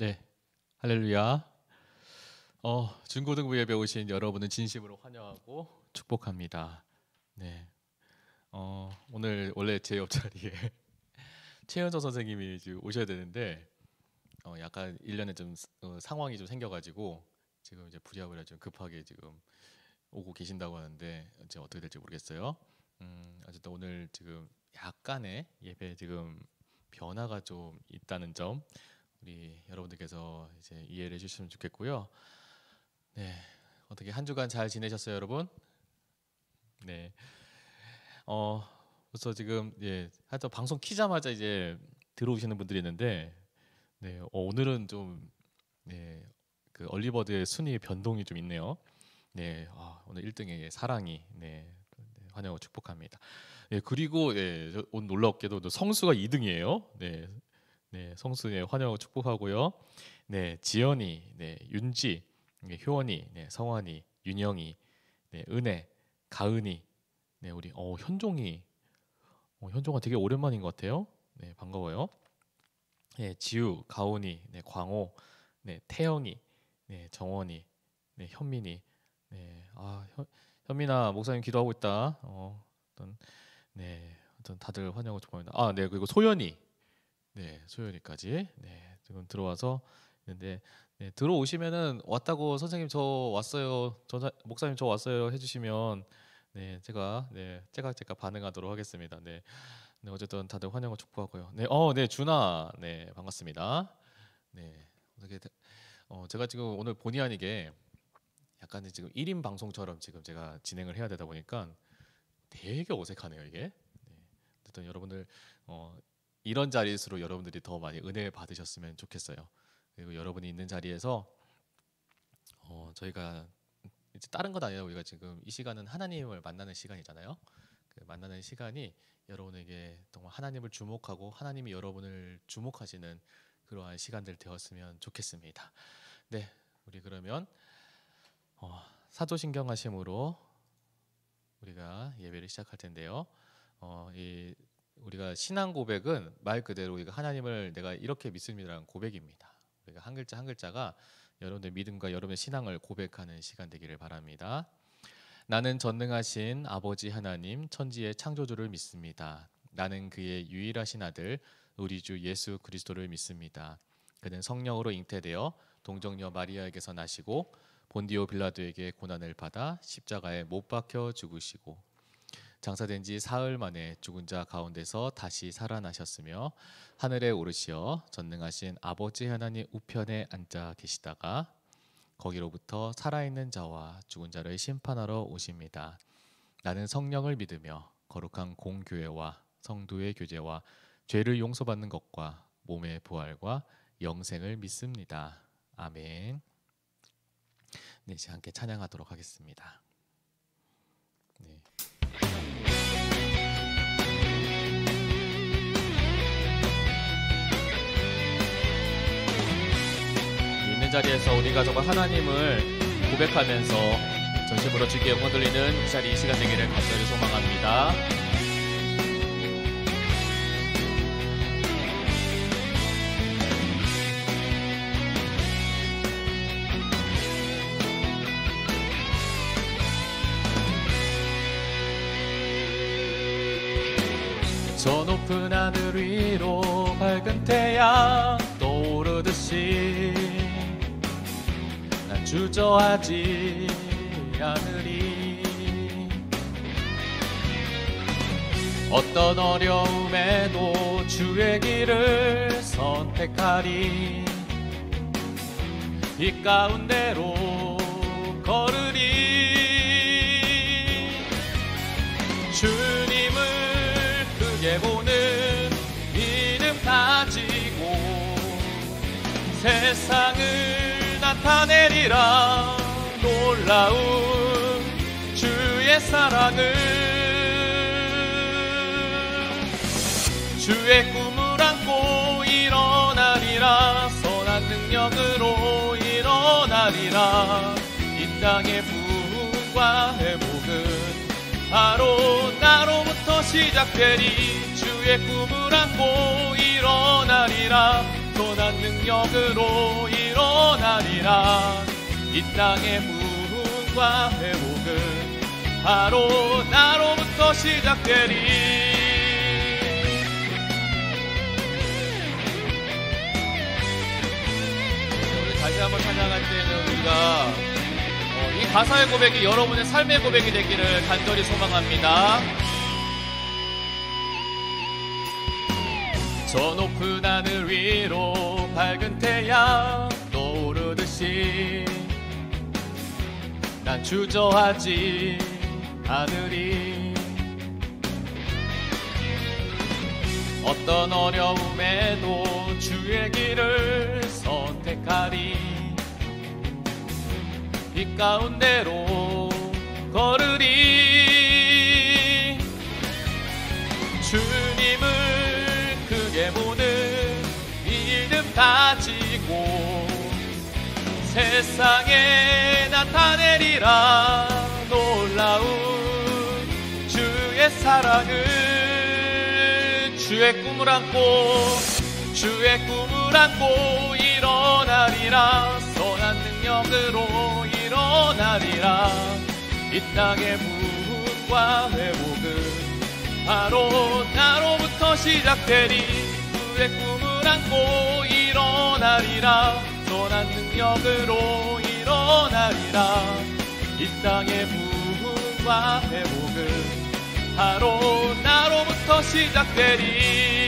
네, 할렐루야. 중고등부 예배 오신 여러분은 진심으로 환영하고 축복합니다. 네, 오늘 원래 제 옆자리에 최은서 선생님이 지금 오셔야 되는데 약간 일련의 좀 상황이 좀 생겨가지고 지금 이제 부랴부랴 좀 급하게 지금 오고 계신다고 하는데 이제 어떻게 될지 모르겠어요. 어쨌든 오늘 지금 약간의 예배 지금 변화가 좀 있다는 점 우리 여러분들께서 이제 이해를 해주시면 좋겠고요. 네, 어떻게 한 주간 잘 지내셨어요, 여러분? 네, 벌써 지금 하여튼 방송 키자마자 이제 들어오시는 분들이 있는데, 네, 오늘은 좀 그 얼리버드의 순위 변동이 좀 있네요. 네, 오늘 1등의 사랑이 환영하고 축복합니다. 네, 그리고 오늘 놀랍게도 성수가 2등이에요. 네, 성수 환영하고 축복하고요. 네, 지연이, 윤지, 효원이, 성환이, 윤영이, 은혜, 가은이, 우리 현종이, 현종아 되게 오랜만인 것 같아요. 네, 반가워요. 지우, 가온이, 광호, 태영이, 정원이, 현민이, 현민아 목사님 기도하고 있다. 어떤 다들 환영하고 축복합니다. 그리고 소연이. 소연이까지 지금 들어와서 있는데 들어오시면은 왔다고 선생님 저 왔어요, 목사님 저 왔어요 해주시면 제가 반응하도록 하겠습니다. 어쨌든 다들 환영을 축복하고요. 준아 반갑습니다. 어떻게 제가 지금 오늘 본의 아니게 약간 지금 1인 방송처럼 지금 제가 진행을 해야 되다 보니까 되게 어색하네요 이게. 어쨌든 여러분들 이런 자리일수록 여러분들이 더 많이 은혜 받으셨으면 좋겠어요. 그리고 여러분이 있는 자리에서 저희가 이제 다른 것 아니라 우리가 지금 이 시간은 하나님을 만나는 시간이잖아요. 그 만나는 시간이 여러분에게 정말 하나님을 주목하고 하나님이 여러분을 주목하시는 그러한 시간들 되었으면 좋겠습니다. 네, 우리 그러면 사도신경하심으로 우리가 예배를 시작할 텐데요. 우리가 신앙 고백은 말 그대로 우리가 하나님을 내가 이렇게 믿습니다라는 고백입니다. 우리가 한 글자 한 글자가 여러분의 믿음과 여러분의 신앙을 고백하는 시간 되기를 바랍니다. 나는 전능하신 아버지 하나님 천지의 창조주를 믿습니다. 나는 그의 유일하신 아들 우리 주 예수 그리스도를 믿습니다. 그는 성령으로 잉태되어 동정녀 마리아에게서 나시고 본디오 빌라도에게 고난을 받아 십자가에 못 박혀 죽으시고 장사된 지 사흘 만에 죽은 자 가운데서 다시 살아나셨으며 하늘에 오르시어 전능하신 아버지 하나님 우편에 앉아 계시다가 거기로부터 살아있는 자와 죽은 자를 심판하러 오십니다. 나는 성령을 믿으며 거룩한 공교회와 성도의 교제와 죄를 용서받는 것과 몸의 부활과 영생을 믿습니다. 아멘. 이제 함께 찬양하도록 하겠습니다. 있는 자리에서 우리가 정말 하나님을 고백하면서 전심으로 주께 영광 돌리는 이 자리 이 시간 되기를 간절히 소망합니다. 저 높은 하늘 위로 밝은 태양 떠오르듯이 난 주저하지 않으리. 어떤 어려움에도 주의 길을 선택하리. 이 가운데로 걸으리. 주님을 보는 믿음 가지고 세상을 나타내리라. 놀라운 주의 사랑을 주의 꿈을 안고 일어나리라. 선한 능력으로 일어나리라. 이 땅의 부흥과 회복은 바로 나로부터 시작되리. 주의 꿈을 안고 일어나리라. 선한 능력으로 일어나리라. 이 땅의 부흥과 회복은 바로 나로부터 시작되리. 우리 다시 한번 찬양할 때는 우리가 이 가사의 고백이 여러분의 삶의 고백이 되기를 간절히 소망합니다. 저 높은 하늘 위로 밝은 태양 떠오르듯이 난 주저하지 않으리. 어떤 어려움에도 주의 길을 선택하리. 빛 가운데로 걸으리. 주님을 크게 보는 믿음 가지고 세상에 나타내리라. 놀라운 주의 사랑을 주의 꿈을 안고 일어나리라. 선한 능력으로 일어나리라. 이 땅의 부흥과 회복은 바로 나로부터 시작되리. 주의 꿈을 안고 일어나리라. 선한 능력으로 일어나리라. 이 땅의 부흥과 회복은 바로 나로부터 시작되리.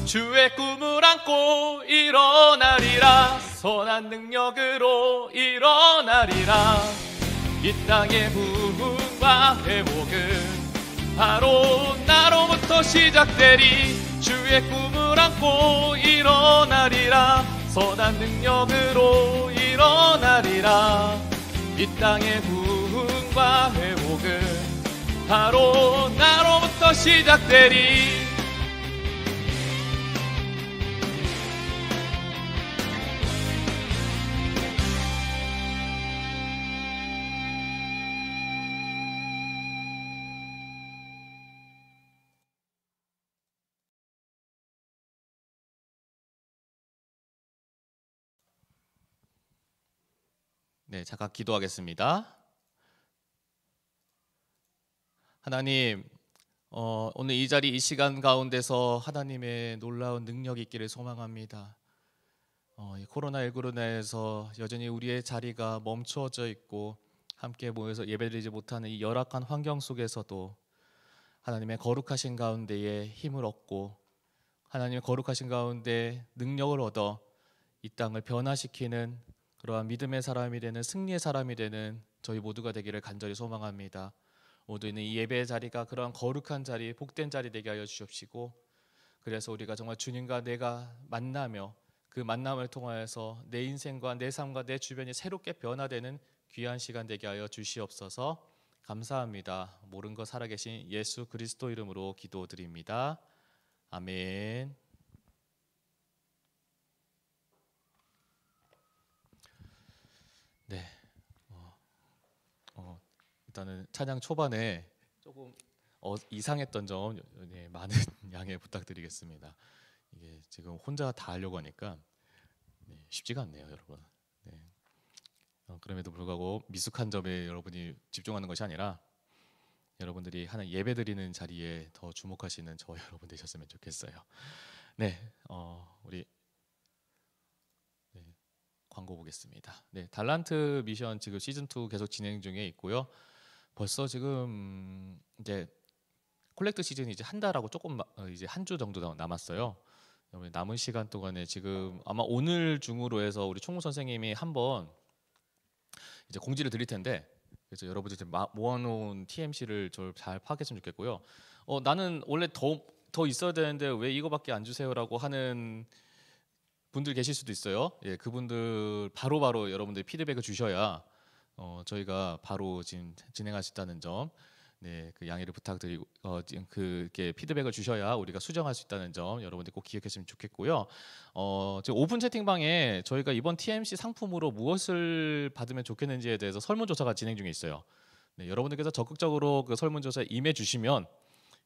주의 꿈을 안고 일어나리라. 선한 능력으로 일어나리라. 이 땅의 부흥과 회복은 바로 나로부터 시작되리. 주의 꿈을 안고 일어나리라. 선한 능력으로 일어나리라. 이 땅의 부흥과 회복은 바로 나로부터 시작되리. 네, 잠깐 기도하겠습니다. 하나님, 오늘 이 자리 이 시간 가운데서 하나님의 놀라운 능력이 있기를 소망합니다. 이 코로나19로 인해서 여전히 우리의 자리가 멈추어져 있고 함께 모여서 예배드리지 못하는 이 열악한 환경 속에서도 하나님의 거룩하신 가운데에 힘을 얻고 하나님의 거룩하신 가운데 능력을 얻어 이 땅을 변화시키는 그러한 믿음의 사람이 되는, 승리의 사람이 되는 저희 모두가 되기를 간절히 소망합니다. 모두 있는 이 예배의 자리가 그러한 거룩한 자리, 복된 자리 되게 하여 주옵시고, 그래서 우리가 정말 주님과 내가 만나며 그 만남을 통하여서 내 인생과 내 삶과 내 주변이 새롭게 변화되는 귀한 시간 되게 하여 주시옵소서. 감사합니다. 모든 것 살아계신 예수 그리스도 이름으로 기도드립니다. 아멘. 네, 일단은 찬양 초반에 조금 이상했던 점 많은 양해 부탁드리겠습니다. 이게 지금 혼자 다 하려고 하니까 쉽지가 않네요, 여러분. 그럼에도 불구하고 미숙한 점에 여러분이 집중하는 것이 아니라 여러분들이 하나님 예배드리는 자리에 더 주목하시는 저 여러분 되셨으면 좋겠어요. 네, 우리 광고 보겠습니다. 네, 달란트 미션 지금 시즌 2 계속 진행 중에 있고요. 벌써 지금 이제 콜렉트 시즌이 이제 한 달하고 조금 이제 한 주 정도 남았어요. 남은 시간 동안에 지금 아마 오늘 중으로 해서 우리 총무 선생님이 한번 이제 공지를 드릴 텐데, 그래서 여러분들이 모아놓은 TMC를 잘 파악했으면 좋겠고요. 나는 원래 더 있어야 되는데 왜 이거밖에 안 주세요라고 하는 분들 계실 수도 있어요. 예, 그분들 바로바로 여러분들이 피드백을 주셔야 저희가 바로 지금 진행할 수 있다는 점, 네, 그 양해를 부탁드리고 그게 피드백을 주셔야 우리가 수정할 수 있다는 점 여러분들 꼭 기억했으면 좋겠고요. 지금 오픈 채팅방에 저희가 이번 TMC 상품으로 무엇을 받으면 좋겠는지에 대해서 설문조사가 진행 중에 있어요. 네, 여러분들께서 적극적으로 그 설문조사에 임해 주시면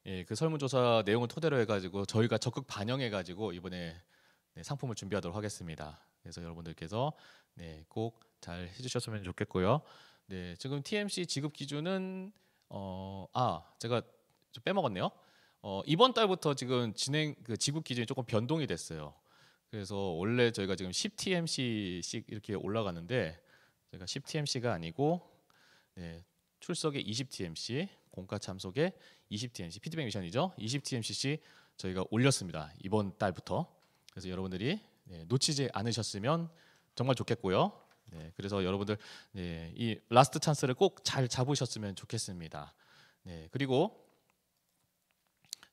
예, 그 설문조사 내용을 토대로 해가지고 저희가 적극 반영해가지고 이번에 네, 상품을 준비하도록 하겠습니다. 그래서 여러분들께서 네, 꼭 잘 해주셨으면 좋겠고요. 네, 지금 TMC 지급 기준은 제가 좀 빼먹었네요. 이번 달부터 지금 진행 그 지급 기준이 조금 변동이 됐어요. 그래서 원래 저희가 지금 10TMC씩 이렇게 올라가는데 저희가 10TMC가 아니고 네, 출석에 20TMC, 공과 참석에 20TMC, 피드백 미션이죠. 20TMC씩 저희가 올렸습니다. 이번 달부터. 그래서 여러분들이 네, 놓치지 않으셨으면 정말 좋겠고요. 네, 그래서 여러분들 네, 이 라스트 찬스를 꼭 잘 잡으셨으면 좋겠습니다. 네, 그리고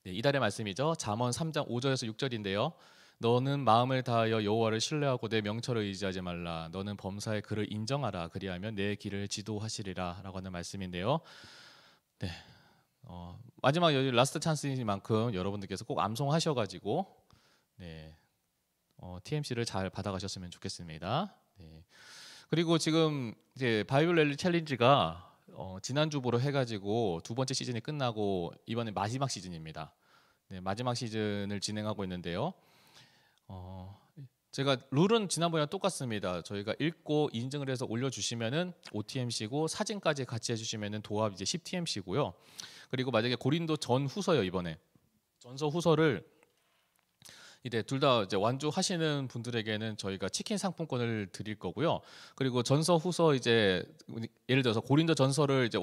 네, 이달의 말씀이죠. 잠언 3장 5절에서 6절인데요. 너는 마음을 다하여 여호와를 신뢰하고 내 명철을 의지하지 말라. 너는 범사의 그를 인정하라. 그리하면 내 길을 지도하시리라라고 하는 말씀인데요. 네, 마지막 여기 라스트 찬스인 만큼 여러분들께서 꼭 암송하셔가지고 네, TMC를 잘 받아가셨으면 좋겠습니다. 네. 그리고 지금 이제 바이블 랠리 챌린지가 지난주부로 해가지고 두 번째 시즌이 끝나고 이번에 마지막 시즌입니다. 네, 마지막 시즌을 진행하고 있는데요. 제가 룰은 지난번이랑 똑같습니다. 저희가 읽고 인증을 해서 올려주시면은 OTMC고 사진까지 같이 해주시면은 도합 이제 10TMC고요. 그리고 만약에 고린도 전후서요 이번에 전서 후서를 이제 둘 다 이제 완주하시는 분들에게는 저희가 치킨 상품권을 드릴 거고요. 그리고 전서 후서 이제 예를 들어서 고린도 전서를 이제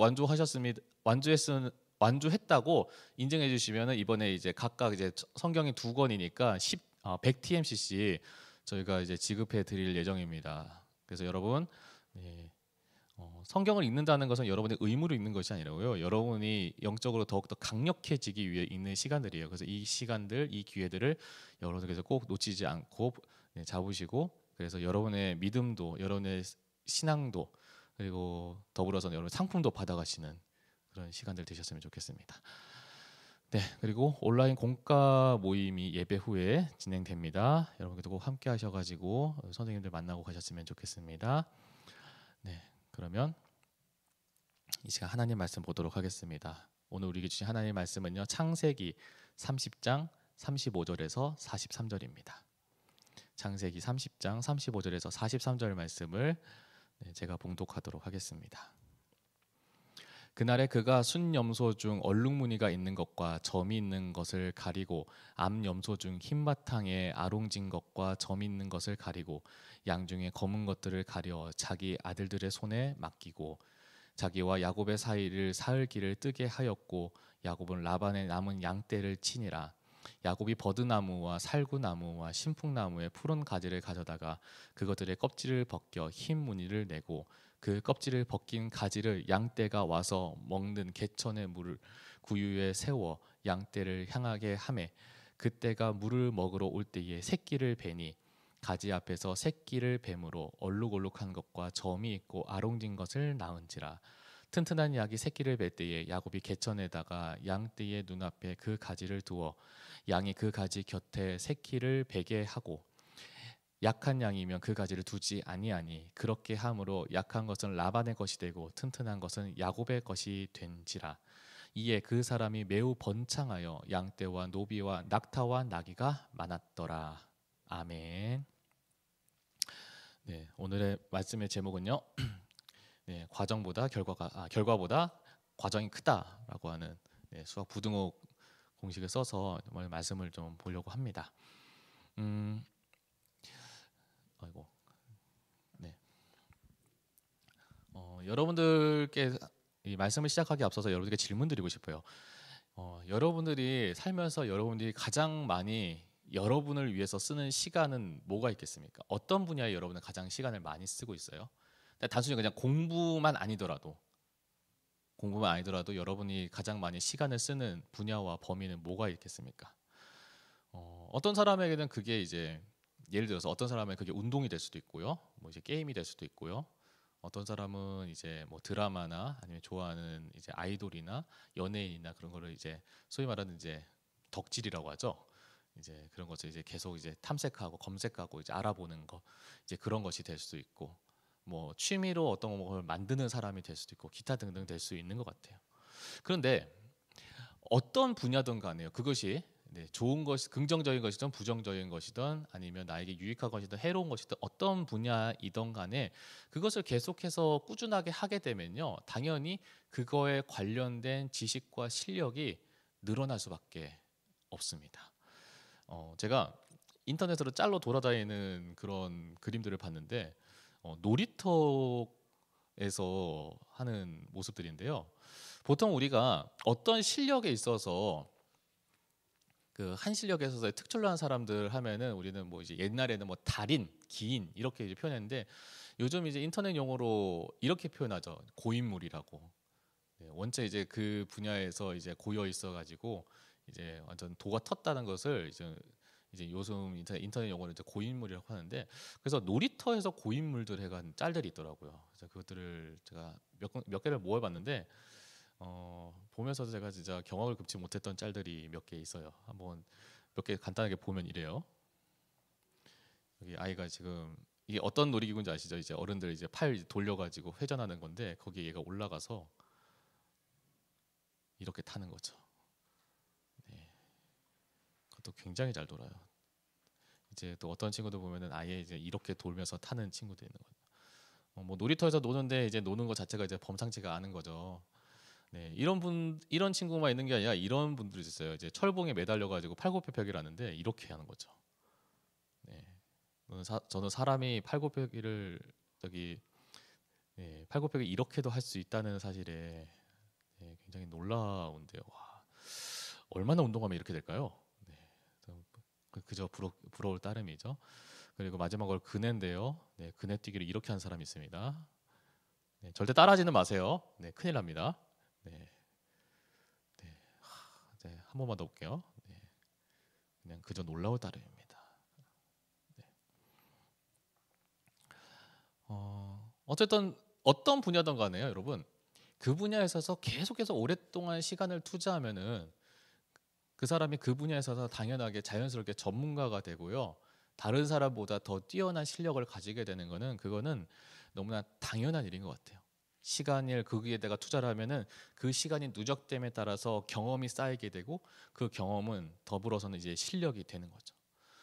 완주했다고 인증해 주시면은 이번에 이제 각각 이제 성경이 두 권이니까 100TMCC 저희가 이제 지급해 드릴 예정입니다. 그래서 여러분 성경을 읽는다는 것은 여러분의 의무로 읽는 것이 아니라고요. 여러분이 영적으로 더욱더 강력해지기 위해 읽는 시간들이에요. 그래서 이 시간들, 이 기회들을 여러분께서 꼭 놓치지 않고 잡으시고 그래서 여러분의 믿음도, 여러분의 신앙도 그리고 더불어서 여러분 상품도 받아가시는 그런 시간들 되셨으면 좋겠습니다. 네, 그리고 온라인 공과 모임이 예배 후에 진행됩니다. 여러분께서 꼭 함께 하셔가지고 선생님들 만나고 가셨으면 좋겠습니다. 네, 그러면 이 시간 하나님 말씀 보도록 하겠습니다. 오늘 우리에게 주신 하나님의 말씀은요. 창세기 30장 35절에서 43절입니다. 창세기 30장 35절에서 43절 말씀을 제가 봉독하도록 하겠습니다. 그날에 그가 순염소 중 얼룩무늬가 있는 것과 점이 있는 것을 가리고 암염소 중 흰바탕에 아롱진 것과 점이 있는 것을 가리고 양 중에 검은 것들을 가려 자기 아들들의 손에 맡기고 자기와 야곱의 사이를 사흘 길을 뜨게 하였고 야곱은 라반의 남은 양떼를 치니라. 야곱이 버드나무와 살구나무와 신풍나무의 푸른 가지를 가져다가 그것들의 껍질을 벗겨 흰 무늬를 내고 그 껍질을 벗긴 가지를 양떼가 와서 먹는 개천의 물을 구유에 세워 양떼를 향하게 하매 그때가 물을 먹으러 올 때에 새끼를 베니 가지 앞에서 새끼를 뱀으로 얼룩얼룩한 것과 점이 있고 아롱진 것을 낳은지라. 튼튼한 약이 새끼를 뵐 때에 야곱이 개천에다가 양떼의 눈앞에 그 가지를 두어 양이 그 가지 곁에 새끼를 베게 하고 약한 양이면 그 가지를 두지 아니하니 그렇게 함으로 약한 것은 라반의 것이 되고 튼튼한 것은 야곱의 것이 된지라. 이에 그 사람이 매우 번창하여 양떼와 노비와 낙타와 나귀가 많았더라. 아멘. 네, 오늘의 말씀의 제목은요. 네, 결과보다 과정이 크다라고 하는 수학 부등호 공식을 써서 오늘 말씀을 좀 보려고 합니다. 아이고, 네. 여러분들께 이 말씀을 시작하기 앞서서 여러분들께 질문 드리고 싶어요. 여러분들이 살면서 여러분들이 가장 많이 여러분을 위해서 쓰는 시간은 뭐가 있겠습니까? 어떤 분야에 여러분은 가장 시간을 많이 쓰고 있어요? 단순히 그냥 공부만 아니더라도 여러분이 가장 많이 시간을 쓰는 분야와 범위는 뭐가 있겠습니까? 어떤 사람에게는 그게 이제 예를 들어서 어떤 사람은 그게 운동이 될 수도 있고요, 뭐 이제 게임이 될 수도 있고요. 어떤 사람은 이제 뭐 드라마나 아니면 좋아하는 이제 아이돌이나 연예인이나 그런 거를 이제 소위 말하는 이제 덕질이라고 하죠. 이제 그런 것을 이제 계속 이제 탐색하고 검색하고 이제 알아보는 거 이제 그런 것이 될 수도 있고 뭐 취미로 어떤 걸 만드는 사람이 될 수도 있고 기타 등등 될 수 있는 것 같아요. 그런데 어떤 분야든 간에요. 그것이 좋은 것이 긍정적인 것이든 부정적인 것이든 아니면 나에게 유익한 것이든 해로운 것이든 어떤 분야이든 간에 그것을 계속해서 꾸준하게 하게 되면요. 당연히 그거에 관련된 지식과 실력이 늘어날 수밖에 없습니다. 제가 인터넷으로 짤로 돌아다니는 그런 그림들을 봤는데 놀이터에서 하는 모습들인데요. 보통 우리가 어떤 실력에 있어서 그 한 실력에 있어서 특출난 사람들 하면은 우리는 뭐 이제 옛날에는 뭐 달인, 기인 이렇게 이제 표현했는데 요즘 이제 인터넷 용어로 이렇게 표현하죠. 고인물이라고. 원체 이제 그 분야에서 이제 고여 있어 가지고 이제 완전 도가 텄다는 것을 이제 요즘 인터넷 용어로 이제 고인물이라고 하는데 그래서 놀이터에서 고인물들 해간 짤들이 있더라고요. 그래서 그것들을 제가 몇 개를 모아봤는데 보면서도 제가 진짜 경악을 금치 못했던 짤들이 몇 개 있어요. 한번 몇 개 간단하게 보면 이래요. 여기 아이가 지금 이게 어떤 놀이기구인지 아시죠? 이제 어른들 이제 팔 돌려가지고 회전하는 건데 거기에 얘가 올라가서 이렇게 타는 거죠. 네. 그것도 굉장히 잘 돌아요. 이제 또 어떤 친구들 보면은 아예 이제 이렇게 돌면서 타는 친구도 있는 거죠. 뭐 놀이터에서 노는데 이제 노는 것 자체가 이제 범상치가 않은 거죠. 네, 이런 친구만 있는 게 아니라 이런 분들이 있어요. 이제 철봉에 매달려 가지고 팔굽혀펴기를 하는데 이렇게 하는 거죠. 네, 저는 사람이 팔굽혀펴기를 저기 팔굽혀펴기 이렇게도 할 수 있다는 사실에 굉장히 놀라운데요. 와, 얼마나 운동하면 이렇게 될까요? 네, 그저 부러울 따름이죠. 그리고 마지막으로 그네인데요. 네, 그네 뛰기를 이렇게 한 사람이 있습니다. 네, 절대 따라하지는 마세요. 네, 큰일 납니다. 네, 네, 네, 한 번만 더 볼게요. 네, 그냥 그저 놀라울 따름입니다. 네. 어쨌든 어떤 분야든 간에요, 여러분. 그 분야에 있어서 계속해서 오랫동안 시간을 투자하면은 그 사람이 그 분야에 있어서 당연하게 자연스럽게 전문가가 되고요. 다른 사람보다 더 뛰어난 실력을 가지게 되는 거는 그거는 너무나 당연한 일인 것 같아요. 시간을 거기에다가 투자를 하면은 그 시간이 누적됨에 따라서 경험이 쌓이게 되고 그 경험은 더불어서는 이제 실력이 되는 거죠.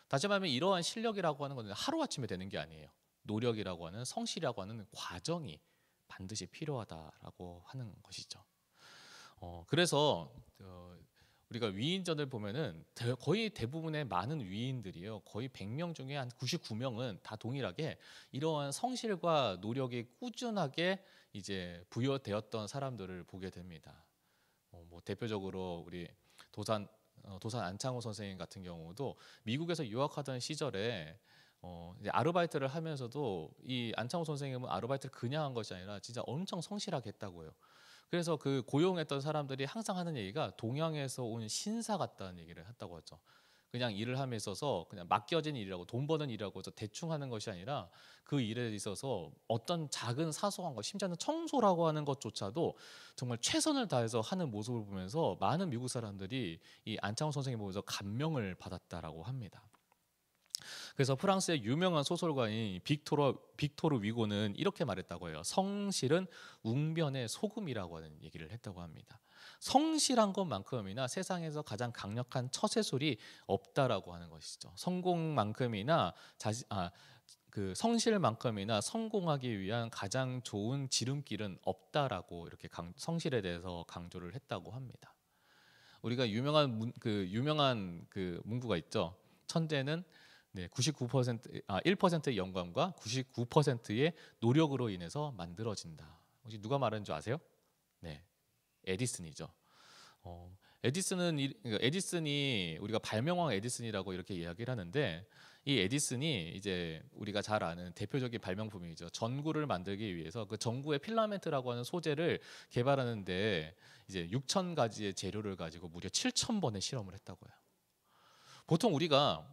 다시 말하면 이러한 실력이라고 하는 것은 하루아침에 되는 게 아니에요. 노력이라고 하는 성실이라고 하는 과정이 반드시 필요하다라고 하는 것이죠. 그래서 우리가 위인전을 보면은 거의 대부분의 많은 위인들이요. 거의 100명 중에 한 99명은 다 동일하게 이러한 성실과 노력이 꾸준하게 이제 부여되었던 사람들을 보게 됩니다. 뭐 대표적으로 우리 도산 안창호 선생님 같은 경우도 미국에서 유학하던 시절에 이제 아르바이트를 하면서도 이 안창호 선생님은 아르바이트를 그냥 한 것이 아니라 진짜 엄청 성실하게 했다고요. 그래서 그 고용했던 사람들이 항상 하는 얘기가 동양에서 온 신사 같다는 얘기를 했다고 하죠. 그냥 일을 함에 있어서 그냥 맡겨진 일이라고 돈 버는 일이라고 해서 대충 하는 것이 아니라 그 일에 있어서 어떤 작은 사소한 것 심지어는 청소라고 하는 것조차도 정말 최선을 다해서 하는 모습을 보면서 많은 미국 사람들이 이 안창호 선생님 보면서 감명을 받았다라고 합니다. 그래서 프랑스의 유명한 소설가인 빅토르 위고는 이렇게 말했다고 해요. 성실은 웅변의 소금이라고 하는 얘기를 했다고 합니다. 성실한 것만큼이나 세상에서 가장 강력한 처세술이 없다라고 하는 것이죠. 성공만큼이나 그 성실만큼이나 성공하기 위한 가장 좋은 지름길은 없다라고 이렇게 성실에 대해서 강조를 했다고 합니다. 우리가 유명한 그 문구가 있죠. 천재는 1%의 영감과 99%의 노력으로 인해서 만들어진다. 혹시 누가 말하는 줄 아세요? 네, 에디슨이죠. 에디슨이 우리가 발명왕 에디슨이라고 이렇게 이야기를 하는데 이 에디슨이 이제 우리가 잘 아는 대표적인 발명품이죠. 전구를 만들기 위해서 그 전구의 필라멘트라고 하는 소재를 개발하는데 이제 6,000가지의 재료를 가지고 무려 7,000번의 실험을 했다고요. 보통 우리가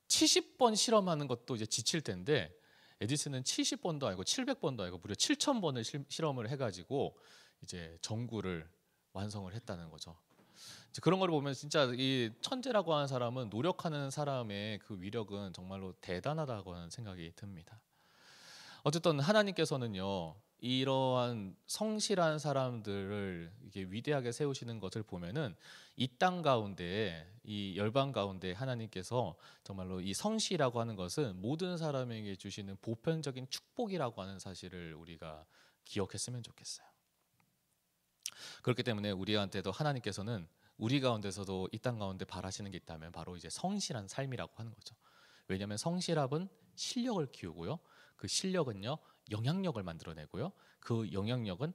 70번 실험하는 것도 이제 지칠 텐데 에디슨은 70번도 아니고 700번도 아니고 무려 7,000번을 실험을 해가지고 이제 전구를 완성을 했다는 거죠. 그런 걸 보면 진짜 이 천재라고 하는 사람은 노력하는 사람의 그 위력은 정말로 대단하다고 하는 생각이 듭니다. 어쨌든 하나님께서는요 이러한 성실한 사람들을 이게 위대하게 세우시는 것을 보면은 이 땅 가운데, 이 열방 가운데 하나님께서 정말로 이 성실이라고 하는 것은 모든 사람에게 주시는 보편적인 축복이라고 하는 사실을 우리가 기억했으면 좋겠어요. 그렇기 때문에 우리한테도 하나님께서는 우리 가운데서도 이 땅 가운데 바라시는 게 있다면 바로 이제 성실한 삶이라고 하는 거죠. 왜냐하면 성실함은 실력을 키우고요. 그 실력은요 영향력을 만들어내고요. 그 영향력은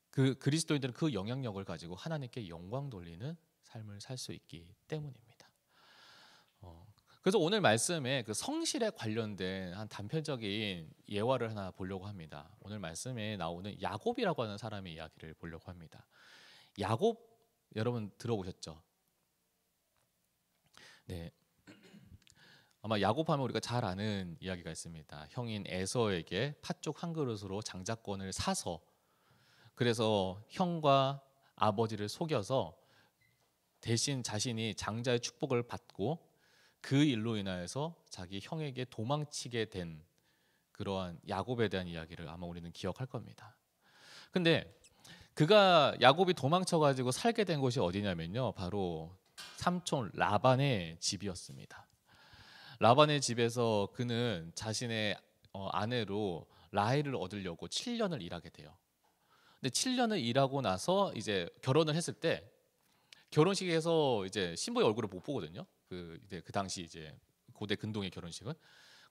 그 그리스도인들은 그 영향력을 가지고 하나님께 영광 돌리는 삶을 살 수 있기 때문입니다. 그래서 오늘 말씀에 그 성실에 관련된 한 단편적인 예화를 하나 보려고 합니다. 오늘 말씀에 나오는 야곱이라고 하는 사람의 이야기를 보려고 합니다. 야곱 여러분 들어보셨죠? 네. 아마 야곱하면 우리가 잘 아는 이야기가 있습니다. 형인 에서에게 팥죽 한 그릇으로 장자권을 사서 그래서 형과 아버지를 속여서 대신 자신이 장자의 축복을 받고 그 일로 인하여서 자기 형에게 도망치게 된 그러한 야곱에 대한 이야기를 아마 우리는 기억할 겁니다. 근데 그가 야곱이 도망쳐 가지고 살게 된 곳이 어디냐면요. 바로 삼촌 라반의 집이었습니다. 라반의 집에서 그는 자신의 아내로 라헬을 얻으려고 7년을 일하게 돼요. 근데 7년을 일하고 나서 이제 결혼을 했을 때 결혼식에서 이제 신부의 얼굴을 못 보거든요. 그 당시 이제 고대 근동의 결혼식은.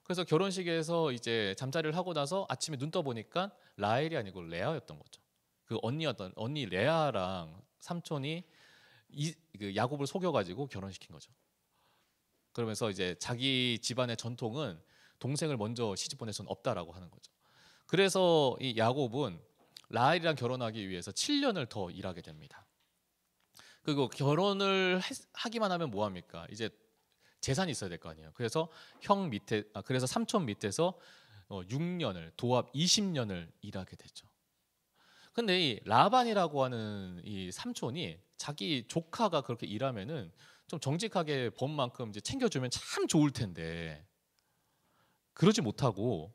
그래서 결혼식에서 이제 잠자리를 하고 나서 아침에 눈 떠 보니까 라헬이 아니고 레아였던 거죠. 그 언니 레아랑 삼촌이 그 야곱을 속여가지고 결혼시킨 거죠. 그러면서 이제 자기 집안의 전통은 동생을 먼저 시집 보낼 수는 없다라고 하는 거죠. 그래서 이 야곱은 라헬이랑 결혼하기 위해서 7년을 더 일하게 됩니다. 그리고 결혼을 하기만 하면 뭐 합니까? 이제 재산이 있어야 될 거 아니에요. 그래서 그래서 삼촌 밑에서 6년을 도합 20년을 일하게 되죠. 근데 이 라반이라고 하는 이 삼촌이 자기 조카가 그렇게 일하면은 좀 정직하게 법만큼 이제 챙겨주면 참 좋을 텐데 그러지 못하고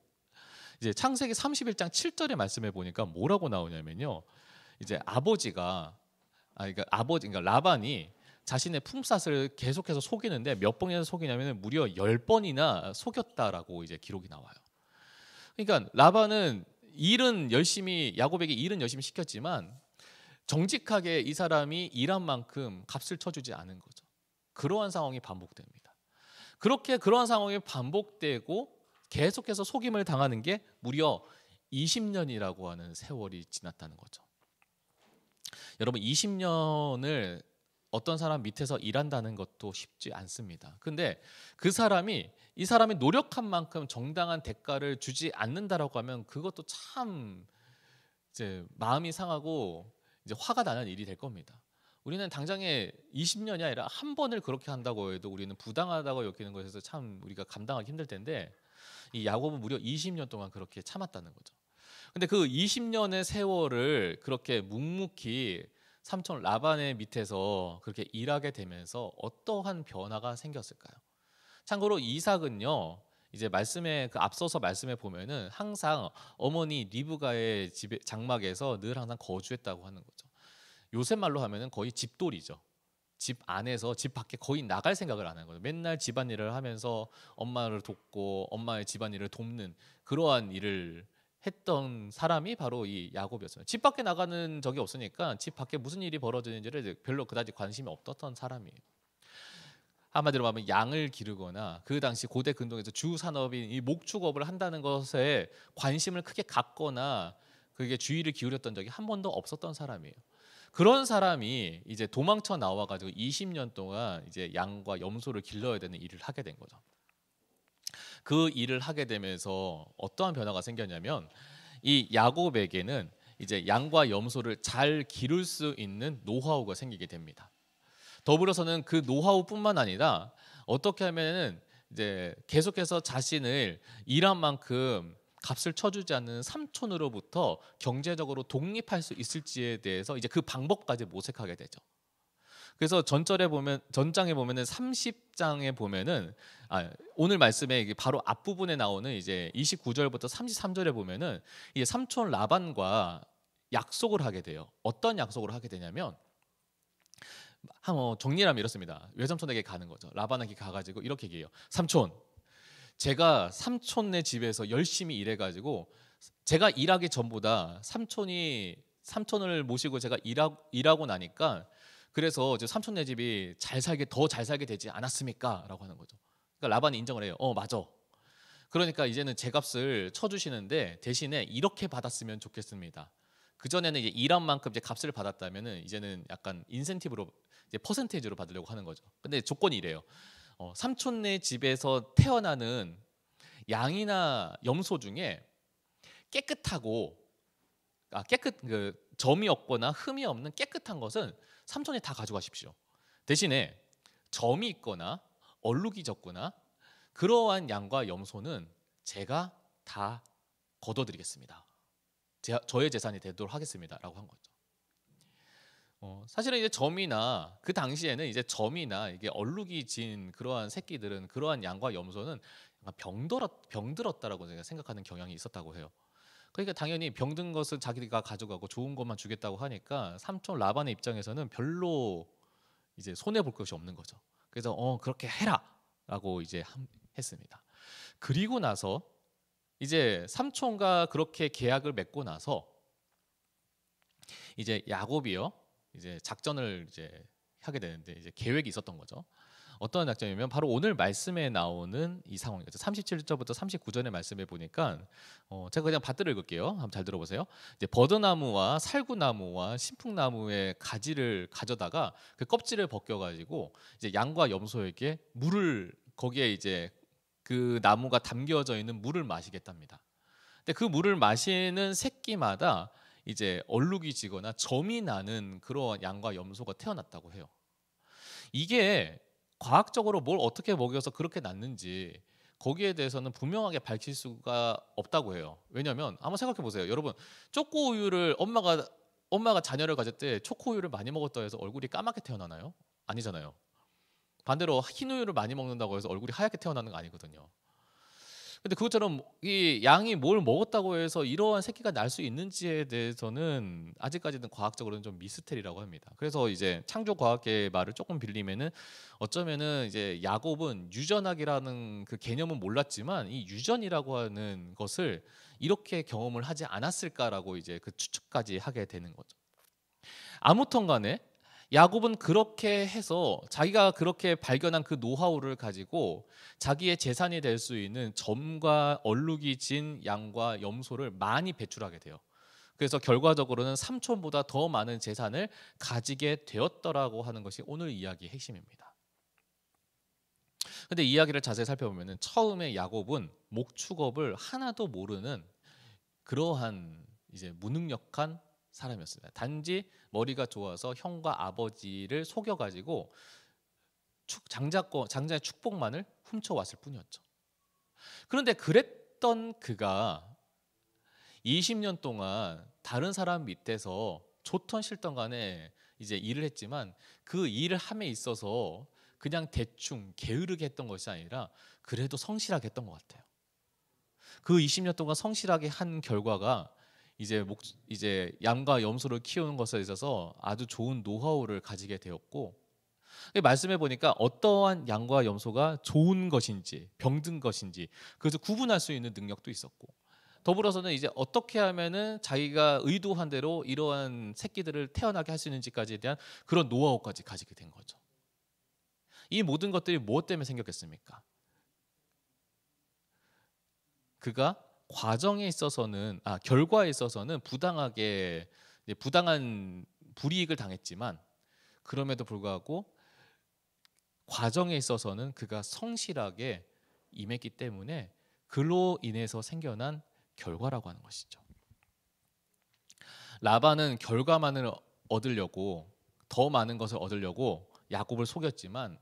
이제 창세기 31장 7절의 말씀에 보니까 뭐라고 나오냐면요. 이제 그러니까 라반이 자신의 품삯을 계속해서 속이는데 몇 번이나 속이냐면 무려 10번이나 속였다라고 이제 기록이 나와요. 그러니까 라반은 야곱에게 일은 열심히 시켰지만 정직하게 이 사람이 일한 만큼 값을 쳐주지 않은 거죠. 그러한 상황이 반복됩니다. 그러한 상황이 반복되고 계속해서 속임을 당하는 게 무려 20년이라고 하는 세월이 지났다는 거죠. 여러분 20년을 어떤 사람 밑에서 일한다는 것도 쉽지 않습니다. 근데 이 사람이 노력한 만큼 정당한 대가를 주지 않는다라고 하면 그것도 참 이제 마음이 상하고 이제 화가 나는 일이 될 겁니다. 우리는 당장에 20년이 아니라 한 번을 그렇게 한다고 해도 우리는 부당하다고 여기는 것에서 참 우리가 감당하기 힘들 텐데 이 야곱은 무려 20년 동안 그렇게 참았다는 거죠. 근데 그 20년의 세월을 그렇게 묵묵히 삼촌 라반의 밑에서 그렇게 일하게 되면서 어떠한 변화가 생겼을까요? 참고로 이삭은요, 이제 앞서서 말씀에 보면은 항상 어머니 리브가의 집에 장막에서 늘 항상 거주했다고 하는 거죠. 요새 말로 하면은 거의 집돌이죠. 집 안에서 집 밖에 거의 나갈 생각을 안 하는 거예요. 맨날 집안일을 하면서 엄마를 돕고 엄마의 집안일을 돕는 그러한 일을 했던 사람이 바로 이 야곱이었어요. 집 밖에 나가는 적이 없으니까 집 밖에 무슨 일이 벌어지는지를 별로 그다지 관심이 없었던 사람이에요. 한마디로 말하면 양을 기르거나 그 당시 고대 근동에서 주 산업인 이 목축업을 한다는 것에 관심을 크게 갖거나 그게 주의를 기울였던 적이 한 번도 없었던 사람이에요. 그런 사람이 이제 도망쳐 나와 가지고 20년 동안 이제 양과 염소를 길러야 되는 일을 하게 된 거죠. 그 일을 하게 되면서 어떠한 변화가 생겼냐면 이 야곱에게는 이제 양과 염소를 잘 기를 수 있는 노하우가 생기게 됩니다. 더불어서는 그 노하우뿐만 아니라 어떻게 하면은 이제 계속해서 자신을 일한 만큼 값을 쳐주지 않는 삼촌으로부터 경제적으로 독립할 수 있을지에 대해서 이제 그 방법까지 모색하게 되죠. 그래서 전장에 보면은 30장에 보면은 오늘 말씀에 이게 바로 앞부분에 나오는 이제 29절부터 33절에 보면은 이제 삼촌 라반과 약속을 하게 돼요. 어떤 약속을 하게 되냐면 정리하면 이렇습니다. 외삼촌에게 가는 거죠. 라반에게 가가지고 이렇게 얘기해요. 삼촌, 제가 삼촌네 집에서 열심히 일해가지고 제가 일하기 전보다 삼촌을 모시고 제가 일하고 나니까 그래서 이제 삼촌네 집이 더 잘 살게 되지 않았습니까? 라고 하는 거죠. 그러니까 라반이 인정을 해요. 맞아. 그러니까 이제는 제 값을 쳐주시는데 대신에 이렇게 받았으면 좋겠습니다. 그 전에는 이제 일한 만큼 이제 값을 받았다면은 이제는 약간 인센티브로 이제 퍼센테이지로 받으려고 하는 거죠. 근데 조건이 이래요. 삼촌네 집에서 태어나는 양이나 염소 중에 깨끗하고 점이 없거나 흠이 없는 깨끗한 것은 삼촌이 다 가져가십시오. 대신에 점이 있거나 얼룩이 졌거나 그러한 양과 염소는 제가 다 거둬드리겠습니다. 저의 재산이 되도록 하겠습니다라고 한 거죠. 사실은 이제 점이나 그 당시에는 이제 점이나 이게 얼룩이 진 그러한 새끼들은 그러한 양과 염소는 병들었다라고 제가 생각하는 경향이 있었다고 해요. 그러니까 당연히 병든 것을 자기가 가져가고 좋은 것만 주겠다고 하니까 삼촌 라반의 입장에서는 별로 이제 손해 볼 것이 없는 거죠. 그래서 그렇게 해라라고 이제 했습니다. 그리고 나서 이제 삼촌과 그렇게 계약을 맺고 나서 이제 야곱이요. 이제 작전을 이제 하게 되는데 이제 계획이 있었던 거죠. 어떤 작전이면 바로 오늘 말씀에 나오는 이 상황이죠. 37절부터 39절의 말씀에 보니까 제가 그냥 받들어 읽을게요. 한번 잘 들어보세요. 이제 버드나무와 살구나무와 신풍나무의 가지를 가져다가 그 껍질을 벗겨가지고 이제 양과 염소에게 거기에 이제 그 나무가 담겨져 있는 물을 마시겠답니다. 근데 그 물을 마시는 새끼마다 이제 얼룩이 지거나 점이 나는 그런 양과 염소가 태어났다고 해요. 이게 과학적으로 뭘 어떻게 먹여서 그렇게 났는지 거기에 대해서는 분명하게 밝힐 수가 없다고 해요. 왜냐하면 한번 생각해 보세요. 여러분, 초코 우유를 엄마가 자녀를 가질 때 초코 우유를 많이 먹었다 해서 얼굴이 까맣게 태어나나요? 아니잖아요. 반대로 흰 우유를 많이 먹는다고 해서 얼굴이 하얗게 태어나는 거 아니거든요. 근데 그것처럼 이 양이 뭘 먹었다고 해서 이러한 새끼가 날 수 있는지에 대해서는 아직까지는 과학적으로는 좀 미스테리라고 합니다. 그래서 이제 창조 과학계의 말을 조금 빌리면은 어쩌면은 이제 야곱은 유전학이라는 그 개념은 몰랐지만 이 유전이라고 하는 것을 이렇게 경험을 하지 않았을까라고 이제 그 추측까지 하게 되는 거죠. 아무튼 간에 야곱은 그렇게 해서 자기가 그렇게 발견한 그 노하우를 가지고 자기의 재산이 될 수 있는 점과 얼룩이 진 양과 염소를 많이 배출하게 돼요. 그래서 결과적으로는 삼촌보다 더 많은 재산을 가지게 되었더라고 하는 것이 오늘 이야기의 핵심입니다. 근데 이야기를 자세히 살펴보면 처음에 야곱은 목축업을 하나도 모르는 그러한 이제 무능력한 사람이었습니다. 단지 머리가 좋아서 형과 아버지를 속여가지고 장자의 축복만을 훔쳐왔을 뿐이었죠. 그런데 그랬던 그가 20년 동안 다른 사람 밑에서 좋던 싫던 간에 이제 일을 했지만 그 일을 함에 있어서 그냥 대충 게으르게 했던 것이 아니라 그래도 성실하게 했던 것 같아요. 그 20년 동안 성실하게 한 결과가 이제 양과 염소를 키우는 것에 있어서 아주 좋은 노하우를 가지게 되었고, 말씀해 보니까 어떠한 양과 염소가 좋은 것인지 병든 것인지 그래서 구분할 수 있는 능력도 있었고, 더불어서는 이제 어떻게 하면은 자기가 의도한 대로 이러한 새끼들을 태어나게 할 수 있는지까지에 대한 그런 노하우까지 가지게 된 거죠. 이 모든 것들이 무엇 때문에 생겼겠습니까? 그가 과정에 있어서는 결과에 있어서는 부당한 불이익을 당했지만 그럼에도 불구하고 과정에 있어서는 그가 성실하게 임했기 때문에 그로 인해서 생겨난 결과라고 하는 것이죠. 라반은 결과만을 얻으려고 더 많은 것을 얻으려고 야곱을 속였지만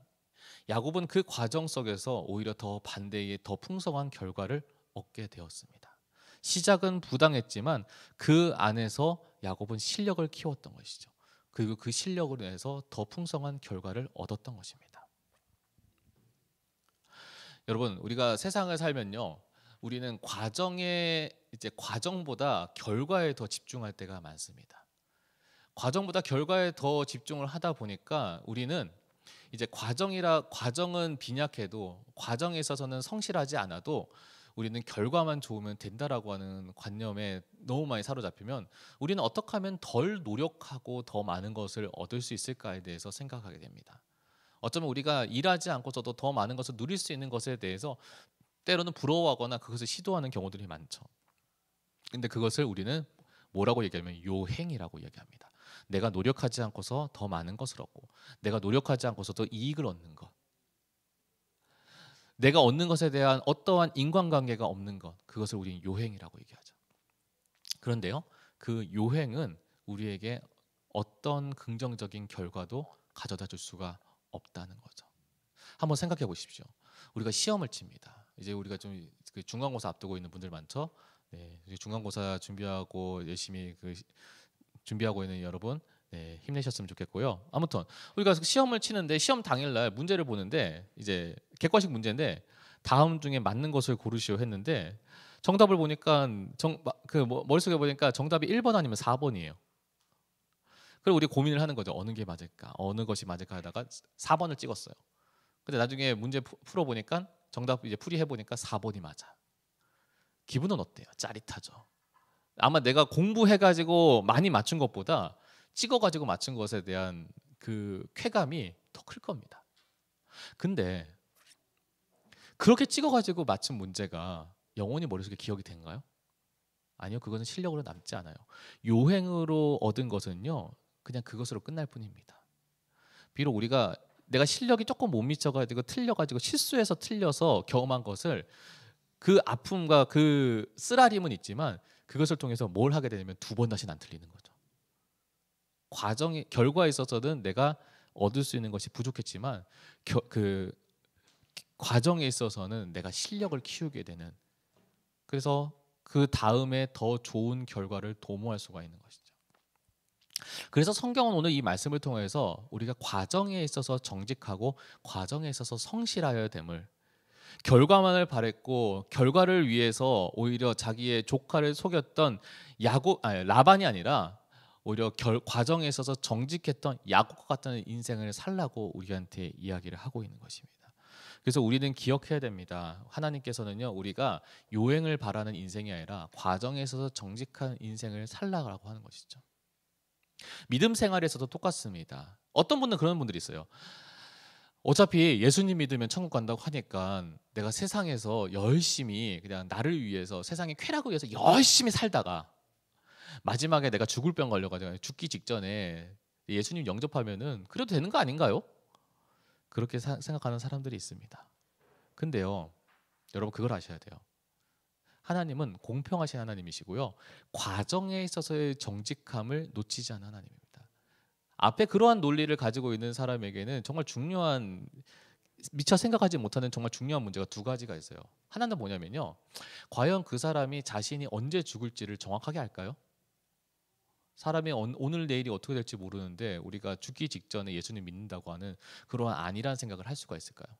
야곱은 그 과정 속에서 오히려 더 반대의 더 풍성한 결과를 얻게 되었습니다. 시작은 부당했지만 그 안에서 야곱은 실력을 키웠던 것이죠. 그리고 그 실력으로 인해서 더 풍성한 결과를 얻었던 것입니다. 여러분, 우리가 세상을 살면요, 우리는 과정보다 결과에 더 집중할 때가 많습니다. 과정보다 결과에 더 집중을 하다 보니까 우리는 이제 과정은 빈약해도, 과정에 있어서는 성실하지 않아도 우리는 결과만 좋으면 된다라고 하는 관념에 너무 많이 사로잡히면 우리는 어떻게 하면 덜 노력하고 더 많은 것을 얻을 수 있을까에 대해서 생각하게 됩니다. 어쩌면 우리가 일하지 않고서도 더 많은 것을 누릴 수 있는 것에 대해서 때로는 부러워하거나 그것을 시도하는 경우들이 많죠. 근데 그것을 우리는 뭐라고 얘기하면 요행이라고 얘기합니다. 내가 노력하지 않고서 더 많은 것을 얻고, 내가 노력하지 않고서도 이익을 얻는 것, 내가 얻는 것에 대한 어떠한 인간관계가 없는 것, 그것을 우리는 요행이라고 얘기하죠. 그런데요, 그 요행은 우리에게 어떤 긍정적인 결과도 가져다 줄 수가 없다는 거죠. 한번 생각해 보십시오. 우리가 시험을 칩니다. 이제 우리가 좀 중간고사 앞두고 있는 분들 많죠. 네, 중간고사 준비하고 열심히 준비하고 있는 여러분, 네, 힘내셨으면 좋겠고요. 아무튼 우리가 시험을 치는데 시험 당일날 문제를 보는데 이제 객관식 문제인데 다음 중에 맞는 것을 고르시오 했는데 정답을 보니까 머릿속에 보니까 정답이 1번 아니면 4번이에요. 그리고 우리 고민을 하는 거죠. 어느 게 맞을까? 어느 것이 맞을까 하다가 4번을 찍었어요. 근데 나중에 문제 풀어 보니까 정답 이제 풀이해 보니까 4번이 맞아. 기분은 어때요? 짜릿하죠. 아마 내가 공부해가지고 많이 맞춘 것보다 찍어가지고 맞춘 것에 대한 그 쾌감이 더 클 겁니다. 근데 그렇게 찍어가지고 맞춘 문제가 영원히 머릿속에 기억이 된가요? 아니요, 그것은 실력으로 남지 않아요. 요행으로 얻은 것은요, 그냥 그것으로 끝날 뿐입니다. 비록 내가 실력이 조금 못 미쳐가지고 틀려가지고 실수해서 틀려서 경험한 것을, 그 아픔과 그 쓰라림은 있지만 그것을 통해서 뭘 하게 되냐면 2번 다시는 안 틀리는 거죠. 결과에 있어서는 내가 얻을 수 있는 것이 부족했지만 그 과정에 있어서는 내가 실력을 키우게 되는, 그래서 그 다음에 더 좋은 결과를 도모할 수가 있는 것이죠. 그래서 성경은 오늘 이 말씀을 통해서 우리가 과정에 있어서 정직하고 과정에 있어서 성실하여야 됨을, 결과만을 바랬고 결과를 위해서 오히려 자기의 조카를 속였던 라반이 아니라 오히려 과정에 있어서 정직했던 야곱과 같은 인생을 살라고 우리한테 이야기를 하고 있는 것입니다. 그래서 우리는 기억해야 됩니다. 하나님께서는요, 우리가 요행을 바라는 인생이 아니라 과정에 있어서 정직한 인생을 살라고 하는 것이죠. 믿음 생활에서도 똑같습니다. 어떤 분은 그런 분들이 있어요. 어차피 예수님 믿으면 천국 간다고 하니까 내가 세상에서 열심히 그냥 나를 위해서, 세상의 쾌락을 위해서 열심히 살다가 마지막에 내가 죽을 병 걸려가지고 죽기 직전에 예수님 영접하면은 그래도 되는 거 아닌가요? 그렇게 생각하는 사람들이 있습니다. 근데요, 여러분 그걸 아셔야 돼요. 하나님은 공평하신 하나님이시고요, 과정에 있어서의 정직함을 놓치지 않는 하나님입니다. 앞에 그러한 논리를 가지고 있는 사람에게는 정말 중요한, 미처 생각하지 못하는 정말 중요한 문제가 2가지가 있어요. 하나는 뭐냐면요, 과연 그 사람이 자신이 언제 죽을지를 정확하게 알까요? 사람이 오늘 내일이 어떻게 될지 모르는데 우리가 죽기 직전에 예수님 믿는다고 하는 그러한 아니란 생각을 할 수가 있을까요?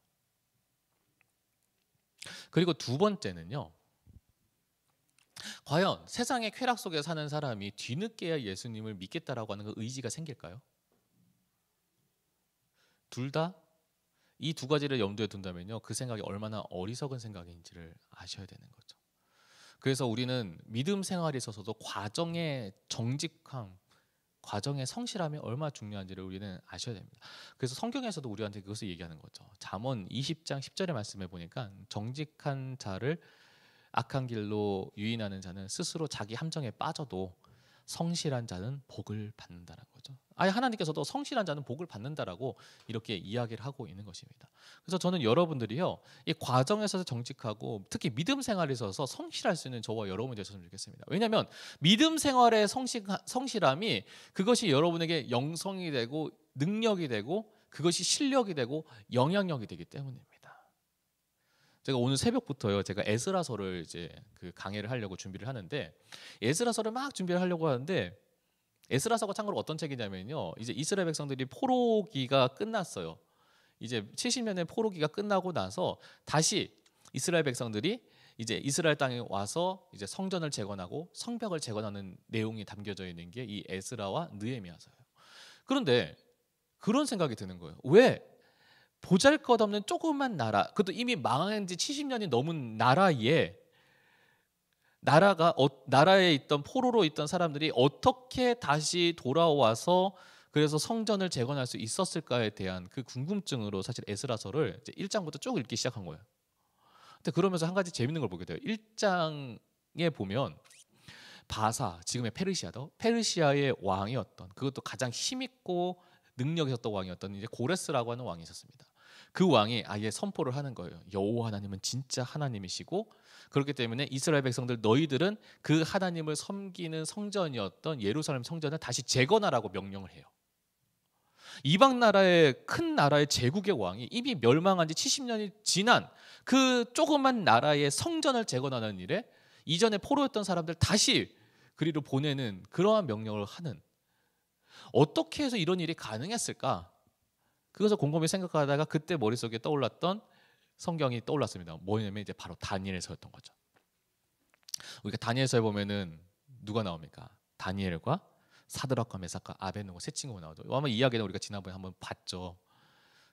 그리고 2번째는요, 과연 세상의 쾌락 속에 사는 사람이 뒤늦게야 예수님을 믿겠다라고 하는 그 의지가 생길까요? 둘 다 이 2가지를 염두에 둔다면요, 그 생각이 얼마나 어리석은 생각인지를 아셔야 되는 거죠. 그래서 우리는 믿음 생활에 있어서도 과정의 정직함, 과정의 성실함이 얼마나 중요한지를 우리는 아셔야 됩니다. 그래서 성경에서도 우리한테 그것을 얘기하는 거죠. 잠언 20장 10절의 말씀에 보니까 정직한 자를 악한 길로 유인하는 자는 스스로 자기 함정에 빠져도 성실한 자는 복을 받는다는 거죠. 아예 하나님께서도 성실한 자는 복을 받는다라고 이렇게 이야기를 하고 있는 것입니다. 그래서 저는 여러분들이요, 이 과정에서 정직하고 특히 믿음 생활에 있어서 성실할 수 있는 저와 여러분이 되셨으면 좋겠습니다. 왜냐하면 믿음 생활의 성실함이, 그것이 여러분에게 영성이 되고 능력이 되고 그것이 실력이 되고 영향력이 되기 때문입니다. 제가 오늘 새벽부터요, 제가 에스라서를 이제 그 강의를 하려고 준비를 하는데, 에스라서를 막 준비를 하려고 하는데 에스라서가 참고로 어떤 책이냐면요. 이제 이스라엘 백성들이 포로기가 끝났어요. 이제 70년의 포로기가 끝나고 나서 다시 이스라엘 백성들이 이제 이스라엘 땅에 와서 이제 성전을 재건하고 성벽을 재건하는 내용이 담겨져 있는 게 이 에스라와 느헤미야서예요. 그런데 그런 생각이 드는 거예요. 왜 보잘것없는 조그만 나라, 그것도 이미 망한 지 70년이 넘은 나라에 있던 포로로 있던 사람들이 어떻게 다시 돌아와서 그래서 성전을 재건할 수 있었을까에 대한 그 궁금증으로 사실 에스라서를 이제 1장부터 쭉 읽기 시작한 거예요. 근데 그러면서 한 가지 재밌는 걸 보게 돼요. 1장에 보면 바사, 지금의 페르시아의 왕이었던, 그것도 가장 힘있고 능력이 있었던 왕이었던 이제 고레스라고 하는 왕이 있었습니다. 그 왕이 아예 선포를 하는 거예요. 여호와 하나님은 진짜 하나님이시고, 그렇기 때문에 이스라엘 백성들 너희들은 그 하나님을 섬기는 성전이었던 예루살렘 성전을 다시 재건하라고 명령을 해요. 이방 나라의 큰 나라의 제국의 왕이 이미 멸망한 지 70년이 지난 그 조그만 나라의 성전을 재건하는 일에 이전에 포로였던 사람들 다시 그리로 보내는 그러한 명령을 하는, 어떻게 해서 이런 일이 가능했을까? 그것을 곰곰이 생각하다가 그때 머릿속에 떠올랐던 성경이 떠올랐습니다. 뭐냐면 이제 바로 다니엘서였던 거죠. 우리가 다니엘서에 보면은 누가 나옵니까? 다니엘과 사드락과 메삭과 아벳느고 세 친구가 나오죠. 아마 이야기는 우리가 지난번에 한번 봤죠.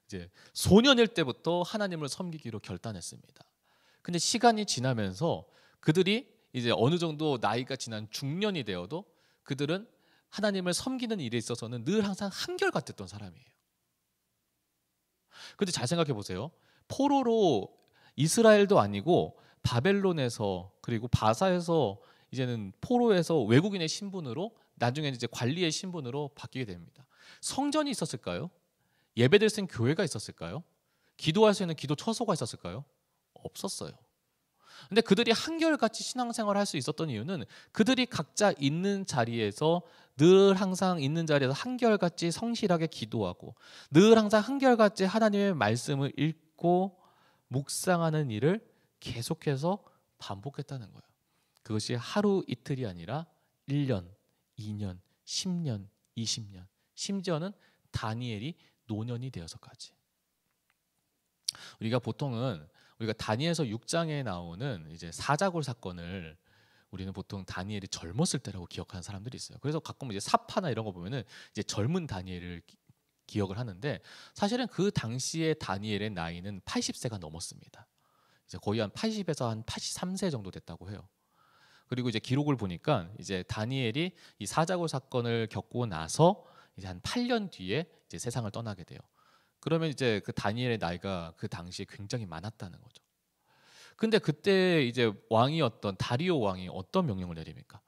이제 소년일 때부터 하나님을 섬기기로 결단했습니다. 근데 시간이 지나면서 그들이 이제 어느 정도 나이가 지난 중년이 되어도 그들은 하나님을 섬기는 일에 있어서는 늘 항상 한결같았던 사람이에요. 근데 잘 생각해 보세요. 포로로 이스라엘도 아니고 바벨론에서 그리고 바사에서 이제는 포로에서 외국인의 신분으로 나중에는 이제 관리의 신분으로 바뀌게 됩니다. 성전이 있었을까요? 예배드릴 수 있는 교회가 있었을까요? 기도할 수 있는 기도 처소가 있었을까요? 없었어요. 근데 그들이 한결같이 신앙생활을 할 수 있었던 이유는 그들이 각자 있는 자리에서 늘 항상 있는 자리에서 한결같이 성실하게 기도하고 늘 항상 한결같이 하나님의 말씀을 읽고 묵상하는 일을 계속해서 반복했다는 거예요. 그것이 하루 이틀이 아니라 1년, 2년, 10년, 20년, 심지어는 다니엘이 노년이 되어서까지. 우리가 보통은 우리가 다니엘서 6장에 나오는 이제 사자굴 사건을 우리는 보통 다니엘이 젊었을 때라고 기억하는 사람들이 있어요. 그래서 가끔 이제 사파나 이런 거 보면은 이제 젊은 다니엘을 기억을 하는데, 사실은 그 당시에 다니엘의 나이는 80세가 넘었습니다. 이제 거의 한 80에서 한 83세 정도 됐다고 해요. 그리고 이제 기록을 보니까 이제 다니엘이 이 사자굴 사건을 겪고 나서 이제 한 8년 뒤에 이제 세상을 떠나게 돼요. 그러면 이제 그 다니엘의 나이가 그 당시에 굉장히 많았다는 거죠. 근데 그때 이제 왕이었던 다리오 왕이 어떤 명령을 내립니까?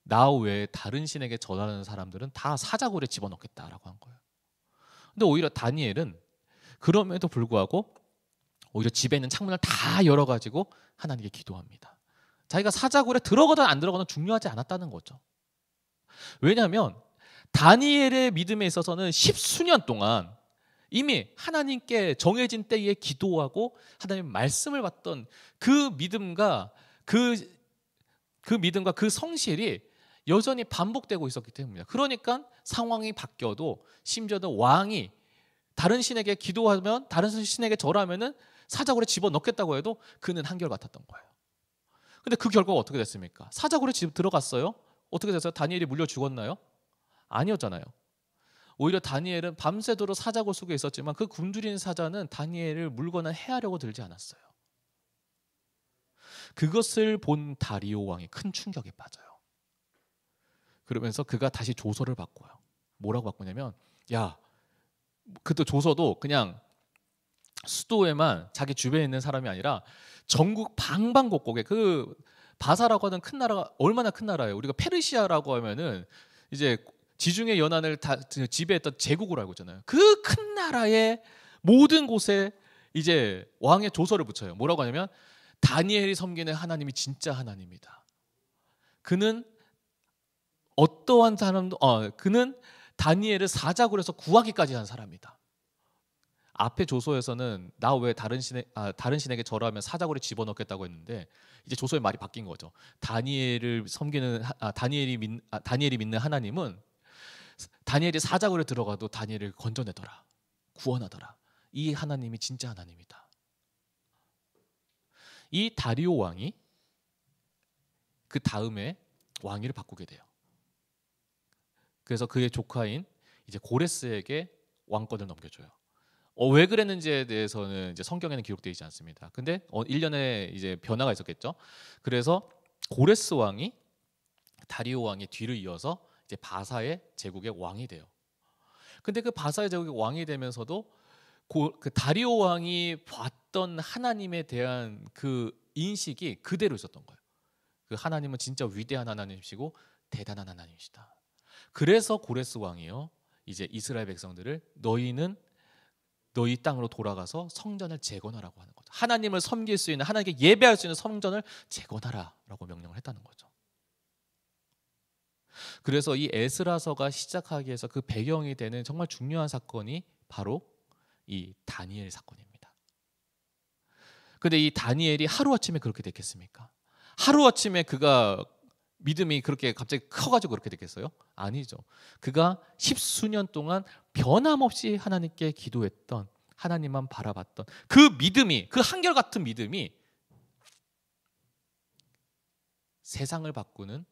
나 외에 다른 신에게 절하는 사람들은 다 사자굴에 집어넣겠다라고 한 거예요. 근데 오히려 다니엘은 그럼에도 불구하고 오히려 집에 있는 창문을 다 열어가지고 하나님께 기도합니다. 자기가 사자굴에 들어가든 안 들어가든 중요하지 않았다는 거죠. 왜냐하면 다니엘의 믿음에 있어서는 10수년 동안 이미 하나님께 정해진 때에 기도하고 하나님의 말씀을 받던 그 믿음과 그 믿음과 그 성실이 여전히 반복되고 있었기 때문입니다. 그러니까 상황이 바뀌어도 심지어는 왕이 다른 신에게 기도하면 다른 신에게 절하면은 사자굴에 집어넣겠다고 해도 그는 한결같았던 거예요. 근데 그 결과가 어떻게 됐습니까? 사자굴에 들어갔어요? 어떻게 됐어요? 다니엘이 물려 죽었나요? 아니었잖아요. 오히려 다니엘은 밤새도록 사자굴 속에 있었지만 그 굶주린 사자는 다니엘을 물거나 해하려고 들지 않았어요. 그것을 본 다리오 왕이 큰 충격에 빠져요. 그러면서 그가 다시 조서를 바꿔요. 뭐라고 바꾸냐면, 야, 그때 조서도 그냥 수도에만 자기 주변에 있는 사람이 아니라 전국 방방곡곡에, 그 바사라고 하는 큰 나라가 얼마나 큰 나라예요. 우리가 페르시아라고 하면은 이제 지중해 연안을 다 지배했던 제국으로 알고 있잖아요. 그 큰 나라의 모든 곳에 이제 왕의 조서를 붙여요. 뭐라고 하냐면, 다니엘이 섬기는 하나님이 진짜 하나님이다. 그는 어떠한 사람도 그는 다니엘을 사자굴에서 구하기까지 한 사람이다. 앞에 조서에서는 나 왜 다른 신에게 절하면 사자굴에 집어넣겠다고 했는데, 이제 조서의 말이 바뀐 거죠. 다니엘이 믿는 하나님은 다니엘이 사자굴에 들어가도 다니엘을 건져내더라, 구원하더라. 이 하나님이 진짜 하나님이다. 이 다리오 왕이 그 다음에 왕위를 바꾸게 돼요. 그래서 그의 조카인 이제 고레스에게 왕권을 넘겨줘요. 왜 그랬는지에 대해서는 이제 성경에는 기록되어 있지 않습니다. 근데 일련의 이제 변화가 있었겠죠. 그래서 고레스 왕이 다리오 왕의 뒤를 이어서 이제 바사의 제국의 왕이 돼요. 근데 그 바사의 제국의 왕이 되면서도 그 다리오 왕이 봤던 하나님에 대한 그 인식이 그대로 있었던 거예요. 그 하나님은 진짜 위대한 하나님이시고 대단한 하나님이시다. 그래서 고레스 왕이요, 이제 이스라엘 백성들을 너희는 너희 땅으로 돌아가서 성전을 재건하라고 하는 거죠. 하나님을 섬길 수 있는, 하나님께 예배할 수 있는 성전을 재건하라라고 명령을 했다는 거죠. 그래서 이 에스라서가 시작하기 위해서 그 배경이 되는 정말 중요한 사건이 바로 이 다니엘 사건입니다. 근데 이 다니엘이 하루아침에 그렇게 됐겠습니까? 하루아침에 그가 믿음이 그렇게 갑자기 커가지고 그렇게 됐겠어요? 아니죠. 그가 십수년 동안 변함없이 하나님께 기도했던, 하나님만 바라봤던 그 믿음이, 그 한결같은 믿음이 세상을 바꾸는,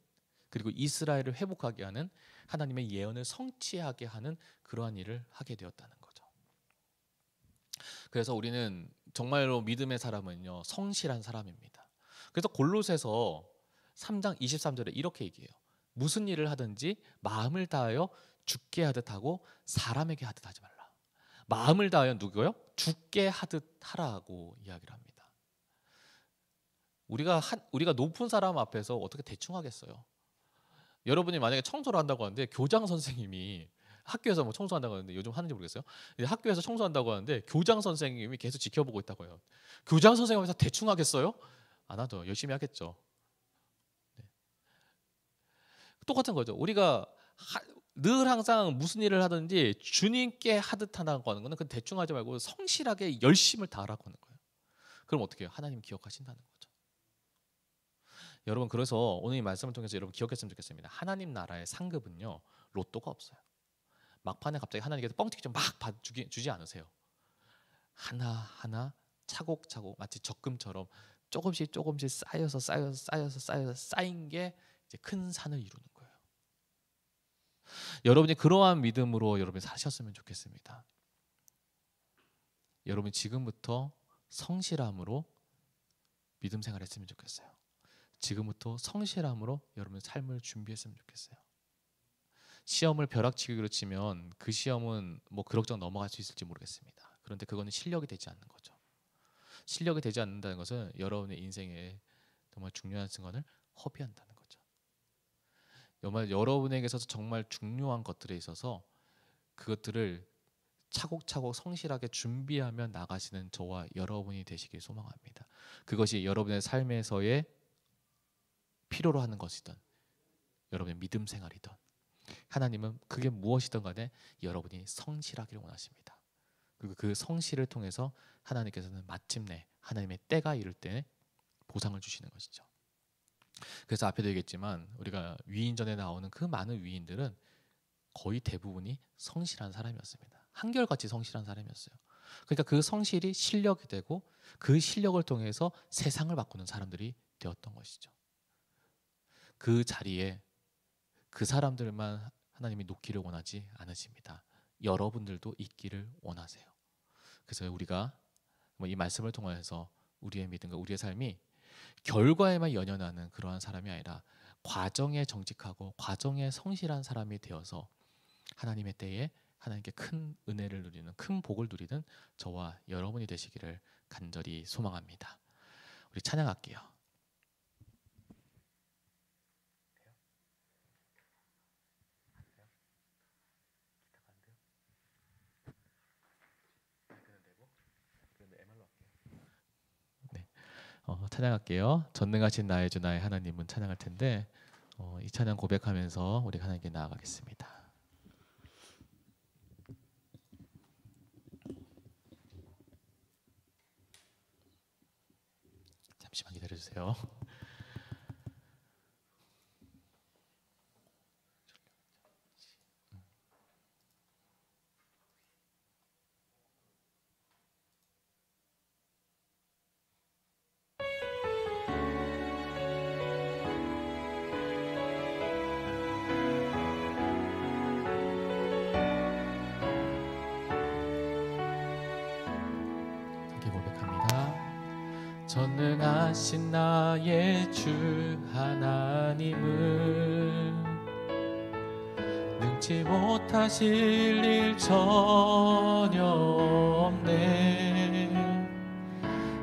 그리고 이스라엘을 회복하게 하는, 하나님의 예언을 성취하게 하는 그러한 일을 하게 되었다는 거죠. 그래서 우리는 정말로 믿음의 사람은요, 성실한 사람입니다. 그래서 골로새서 3장 23절에 이렇게 얘기해요. 무슨 일을 하든지 마음을 다하여 죽게 하듯 하고 사람에게 하듯 하지 말라. 마음을 다하여 누구요? 죽게 하듯 하라고 이야기를 합니다. 우리가 높은 사람 앞에서 어떻게 대충 하겠어요? 여러분이 만약에 청소를 한다고 하는데 교장 선생님이, 학교에서 뭐 청소한다고 하는데 요즘 하는지 모르겠어요. 학교에서 청소한다고 하는데 교장 선생님이 계속 지켜보고 있다고 해요. 교장 선생님 앞에서 대충 하겠어요? 안 하죠. 열심히 하겠죠. 똑같은 거죠. 우리가 늘 항상 무슨 일을 하든지 주님께 하듯 하라고 하는 거는 그 대충 하지 말고 성실하게 열심을 다하라고 하는 거예요. 그럼 어떻게 해요? 하나님 기억하신다는 거죠. 여러분, 그래서 오늘 이 말씀을 통해서 여러분 기억했으면 좋겠습니다. 하나님 나라의 상급은요, 로또가 없어요. 막판에 갑자기 하나님께서 뻥튀기 막 주지 않으세요. 하나하나 차곡차곡 마치 적금처럼 조금씩 쌓여서 쌓인 게 이제 큰 산을 이루는 거예요. 여러분이 그러한 믿음으로 여러분이 사셨으면 좋겠습니다. 여러분 지금부터 성실함으로 믿음 생활했으면 좋겠어요. 지금부터 성실함으로 여러분의 삶을 준비했으면 좋겠어요. 시험을 벼락치기로 치면 그 시험은 뭐 그럭저럭 넘어갈 수 있을지 모르겠습니다. 그런데 그거는 실력이 되지 않는 거죠. 실력이 되지 않는다는 것은 여러분의 인생에 정말 중요한 순간을 허비한다는 거죠. 정말 여러분에게서 정말 중요한 것들에 있어서 그것들을 차곡차곡 성실하게 준비하며 나가시는 저와 여러분이 되시길 소망합니다. 그것이 여러분의 삶에서의 필요로 하는 것이든 여러분의 믿음 생활이든 하나님은 그게 무엇이든 간에 여러분이 성실하기를 원하십니다. 그리고 그 성실을 통해서 하나님께서는 마침내 하나님의 때가 이를 때 보상을 주시는 것이죠. 그래서 앞에도 얘기했지만 우리가 위인전에 나오는 그 많은 위인들은 거의 대부분이 성실한 사람이었습니다. 한결같이 성실한 사람이었어요. 그러니까 그 성실이 실력이 되고 그 실력을 통해서 세상을 바꾸는 사람들이 되었던 것이죠. 그 자리에 그 사람들만 하나님이 놓기를 원하지 않으십니다. 여러분들도 있기를 원하세요. 그래서 우리가 이 말씀을 통해서 우리의 믿음과 우리의 삶이 결과에만 연연하는 그러한 사람이 아니라 과정에 정직하고 과정에 성실한 사람이 되어서 하나님의 때에 하나님께 큰 은혜를 누리는, 큰 복을 누리는 저와 여러분이 되시기를 간절히 소망합니다. 우리 찬양할게요. 네, 찬양할게요. 전능하신 나의 주 나의 하나님은 찬양할 텐데 이 찬양 고백하면서 우리 하나님께 나아가겠습니다. 잠시만 기다려주세요. 전능하신 나의 주 하나님은 능치 못하실 일 전혀 없네.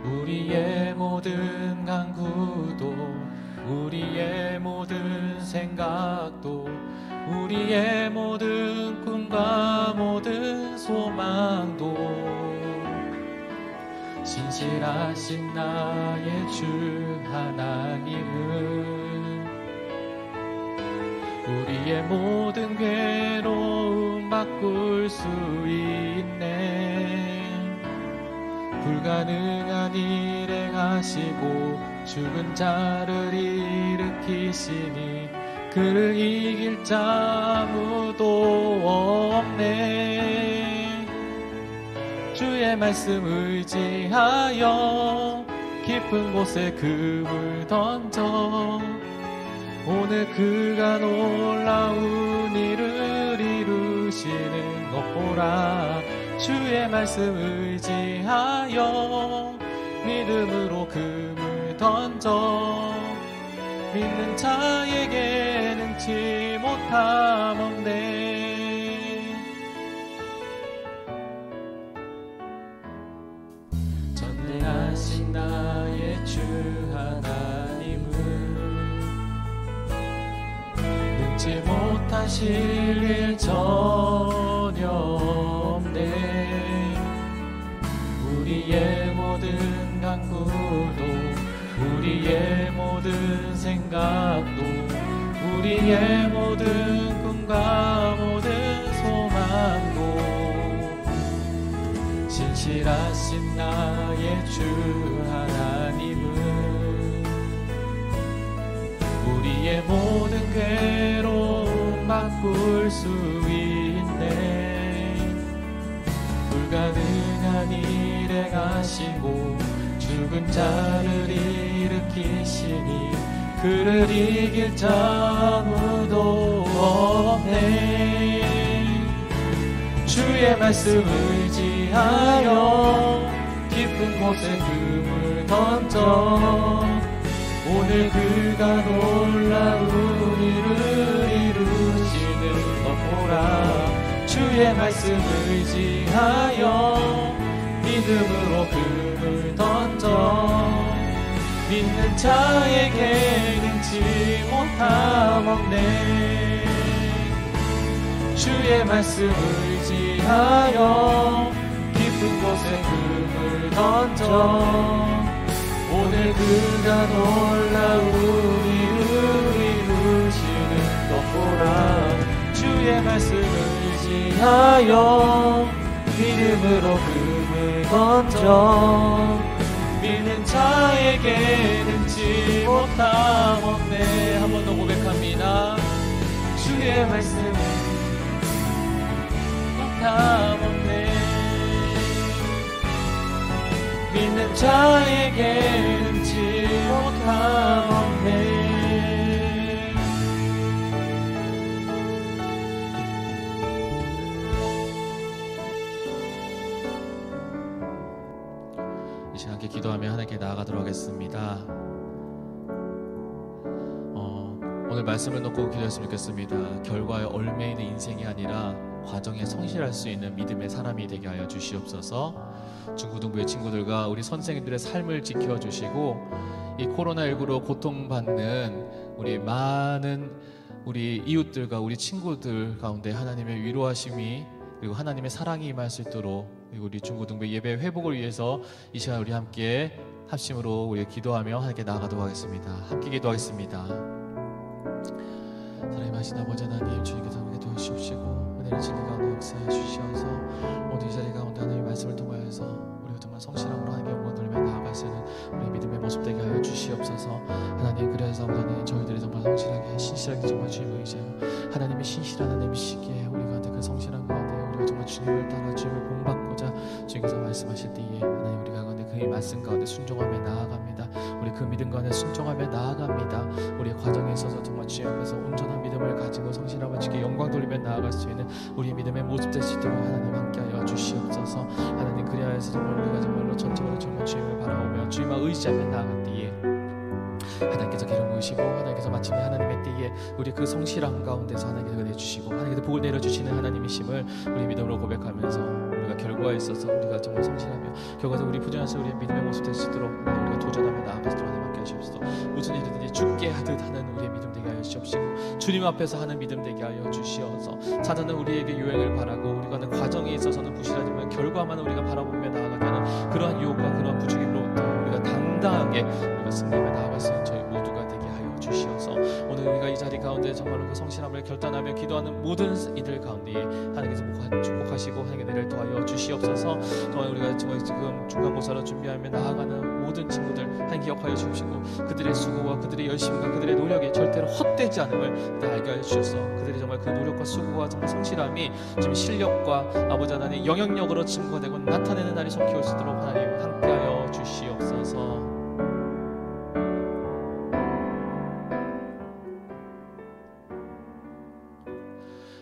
우리의 모든 간구도, 우리의 모든 생각도, 우리의 모든 꿈과 모든 소망도 신실하신 나의 주 하나님은 우리의 모든 괴로움 바꿀 수 있네. 불가능한 일 행하시고 죽은 자를 일으키시니 그를 이길 자 아무도 없네. 주의 말씀 의지하여 깊은 곳에 금을 던져 오늘 그가 놀라운 일을 이루시는 것 보라. 주의 말씀 의지하여 믿음으로 금을 던져 믿는 자에게 능치 못함 없네. 전능하신 나의 주 하나님은 능치 못하실 일 전혀 없네. 우리의 모든 간구도, 우리의 모든 생각도, 우리의 모든 꿈과 모든 소망도 신실하신 나의 주 하나님은 우리의 모든 괴로움 바꿀 수 있네. 불가능한 일 행하시고 죽은 자를 일으키시니 그를 이길 자 아무도 없네. 주의 말씀 의지하여 깊은 곳에 금을 던져 오늘 그가 놀라운 일을 이루시는 것 보라. 주의 말씀 의지하여 믿음으로 금을 던져 믿는 자에게 능치 못함 없네. 주의 말씀 의지하여 깊은 곳에 금을 던져 오늘 그가 놀라운 일을 이루시는 것 보라. 주의 말씀 의지하여 믿음으로 금을 던져 믿는 자에게 능치 못함 없네. 한 번 더 고백합니다. 주의 말씀 못함 없네. 믿는 자에게 능치 못함 없네. 이 시간 함께 기도하며 하나님께 나아가도록 하겠습니다. 오늘 말씀을 놓고 기도했으면 좋겠습니다. 결과에 얽매이는 인생이 아니라 과정에 성실할 수 있는 믿음의 사람이 되게 하여 주시옵소서. 중고등부의 친구들과 우리 선생님들의 삶을 지켜주시고 이 코로나19로 고통받는 우리 많은 우리 이웃들과 우리 친구들 가운데 하나님의 위로하심이 그리고 하나님의 사랑이 임할 수 있도록, 그리고 우리 중고등부 예배 회복을 위해서 이 시간 우리 함께 합심으로 우리 기도하며 하나님께 나아가도록 하겠습니다. 함께 기도하겠습니다. 사랑하신 아버지 하나님, 주님께서 함께 도와주시옵시고 은혜를 진리 가운데 역사해 주시어서 모두 이 자리 가운데 하나님의 말씀을 통하여서 우리가 정말 성실함으로 하나님께 영광 돌리며 나아갈 수 있는 우리 믿음의 모습 되게 하여 주시옵소서. 하나님, 그래서 하나님 저희들이 정말 성실하게 신실하게 정말 주님을 의지하여 하나님이 신실한 하나님이시기에 우리 가운데 그 성실한 가운데 우리가 정말 주님을 따라 주님을 본받고자 주님께서 말씀하실 때에 하나님 우리가 가운데 그 말씀 가운데 순종하며 나아갑니다. 우리 그 믿음 가운데 순종하며 나아갑니다. 우리의 과정에 있어서 정말 주님 앞에서 온전한 믿음을 가지고 성실하고 주께 영광 돌리며 나아갈 수 있는 우리의 믿음의 모습 될 수 있도록 하나님 함께하여 주시옵소서. 하나님, 그리하여서 정말 우리가 정말로 전적으로 정말 주님을 바라보며 주님만 의지하며 나아갈 때에 하나님께서 기름 부으시고 하나님께서 마침내 하나님의 때에 우리 그 성실함 가운데서 하나님께서 내주시고 하나님께서 복을 내려주시는 하나님이심을 우리 믿음으로 고백하면서 우리가 결과에 있어서 우리가 정말 성실하며 결과적으로 우리 부전하신 우리의 믿음의 모습 될 수 있도록 우리가 도전하며 나아가도록 하나님 함께 하시옵소서. 무슨 일이든지 죽게 하듯 하는 우리의 믿음 되게 하여 주시옵시고 주님 앞에서 하는 믿음 되게 하여 주시어서 사단은 우리에게 유행을 바라고 우리가 하는 과정에 있어서는 부실하지만 결과만 우리가 바라보며 나아가게 하는 그러한 유혹과 그러한 부추김으로부터 우리가 당당하게 우리가 승리하며 나아갈 수 있는 저희 모두가 되게 하여 주시어서 오늘 우리가 이 자리 가운데 정말로 그 성실함을 결단하며 기도하는 모든 이들 가운데에 하나님께서 축복하시고 하나님께 은혜를 더하여 주시옵소서. 정말 우리가 정말 지금 중간고사로 준비하며 나아가는 모든 친구들 하나님 기억하여 주시고 그들의 수고와 그들의 열심과 그들의 노력이 절대로 헛되지 않음을 알게 하여 주셔서 그들이 정말 그 노력과 수고와 정말 성실함이 지금 실력과 아버지 하나님 영향력으로 증거되고 나타내는 날이 속히 올 수 있도록 하나님 함께하여 주시옵소서.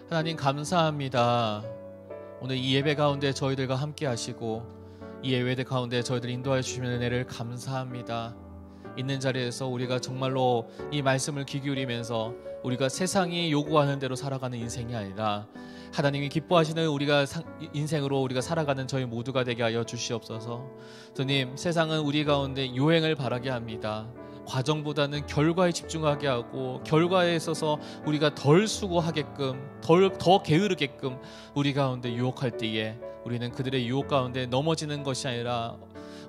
하나님 감사합니다. 오늘 이 예배 가운데 저희들과 함께 하시고 이 예배 가운데 저희들 인도하여 주시는 은혜를 감사합니다. 있는 자리에서 우리가 정말로 이 말씀을 귀 기울이면서 우리가 세상이 요구하는 대로 살아가는 인생이 아니라 하나님이 기뻐하시는 우리가 인생으로 우리가 살아가는 저희 모두가 되게 하여 주시옵소서. 주님, 세상은 우리 가운데 요행을 바라게 합니다. 과정보다는 결과에 집중하게 하고 결과에 있어서 우리가 덜 수고하게끔 더 게으르게끔 우리 가운데 유혹할 때에 우리는 그들의 유혹 가운데 넘어지는 것이 아니라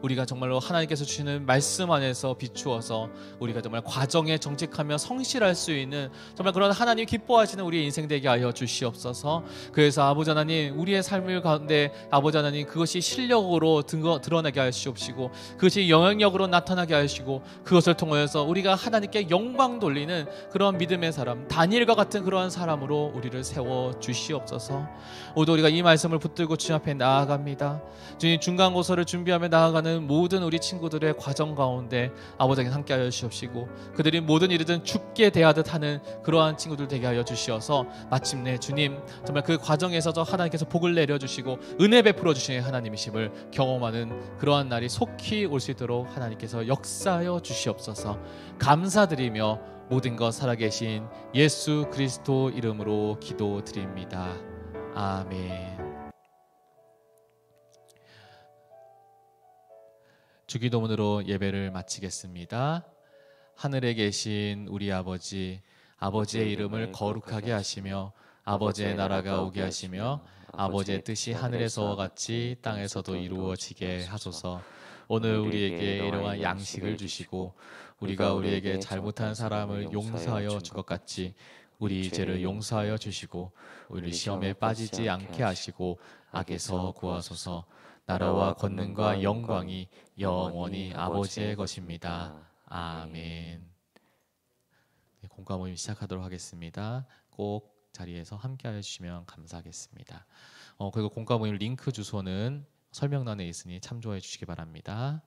우리가 정말로 하나님께서 주시는 말씀 안에서 비추어서 우리가 정말 과정에 정직하며 성실할 수 있는 정말 그런 하나님 기뻐하시는 우리의 인생 되게 하여 주시옵소서. 그래서 아버지 하나님 우리의 삶을 가운데 아버지 하나님 그것이 실력으로 드러나게 하시옵시고 그것이 영향력으로 나타나게 하시고 그것을 통하여서 우리가 하나님께 영광 돌리는 그런 믿음의 사람 다니엘과 같은 그러한 사람으로 우리를 세워 주시옵소서. 오늘 우리가 이 말씀을 붙들고 주님 앞에 나아갑니다. 주님 중간고사를 준비하며 나아가는 모든 우리 친구들의 과정 가운데 아버지 함께 하여 주시옵시고 그들이 모든 일이든 죽게 대하듯 하는 그러한 친구들 되게 하여 주시어서 마침내 주님 정말 그 과정에서도 하나님께서 복을 내려주시고 은혜 베풀어 주시는 하나님이심을 경험하는 그러한 날이 속히 올 수 있도록 하나님께서 역사하여 주시옵소서. 감사드리며 모든 것 살아계신 예수 그리스도 이름으로 기도드립니다. 아멘. 주기도문으로 예배를 마치겠습니다. 하늘에 계신 우리 아버지, 아버지의 이름을 거룩하게 하시며 아버지의 나라가 오게 하시며 아버지의 뜻이 하늘에서와 같이 땅에서도 이루어지게 하소서. 오늘 우리에게 일용할 양식을 주시고 우리가 우리에게 잘못한 사람을 용서하여 줄 것 같이 우리 죄를 용서하여 주시고 우리 시험에 빠지지 않게 하시고 악에서 구하소서. 나라와 권능과 영광이 영원히 아버지의 것입니다. 아멘. 네, 공과 모임 시작하도록 하겠습니다. 꼭 자리에서 함께하여 주시면 감사하겠습니다. 그리고 공과 모임 링크 주소는 설명란에 있으니 참조해 주시기 바랍니다.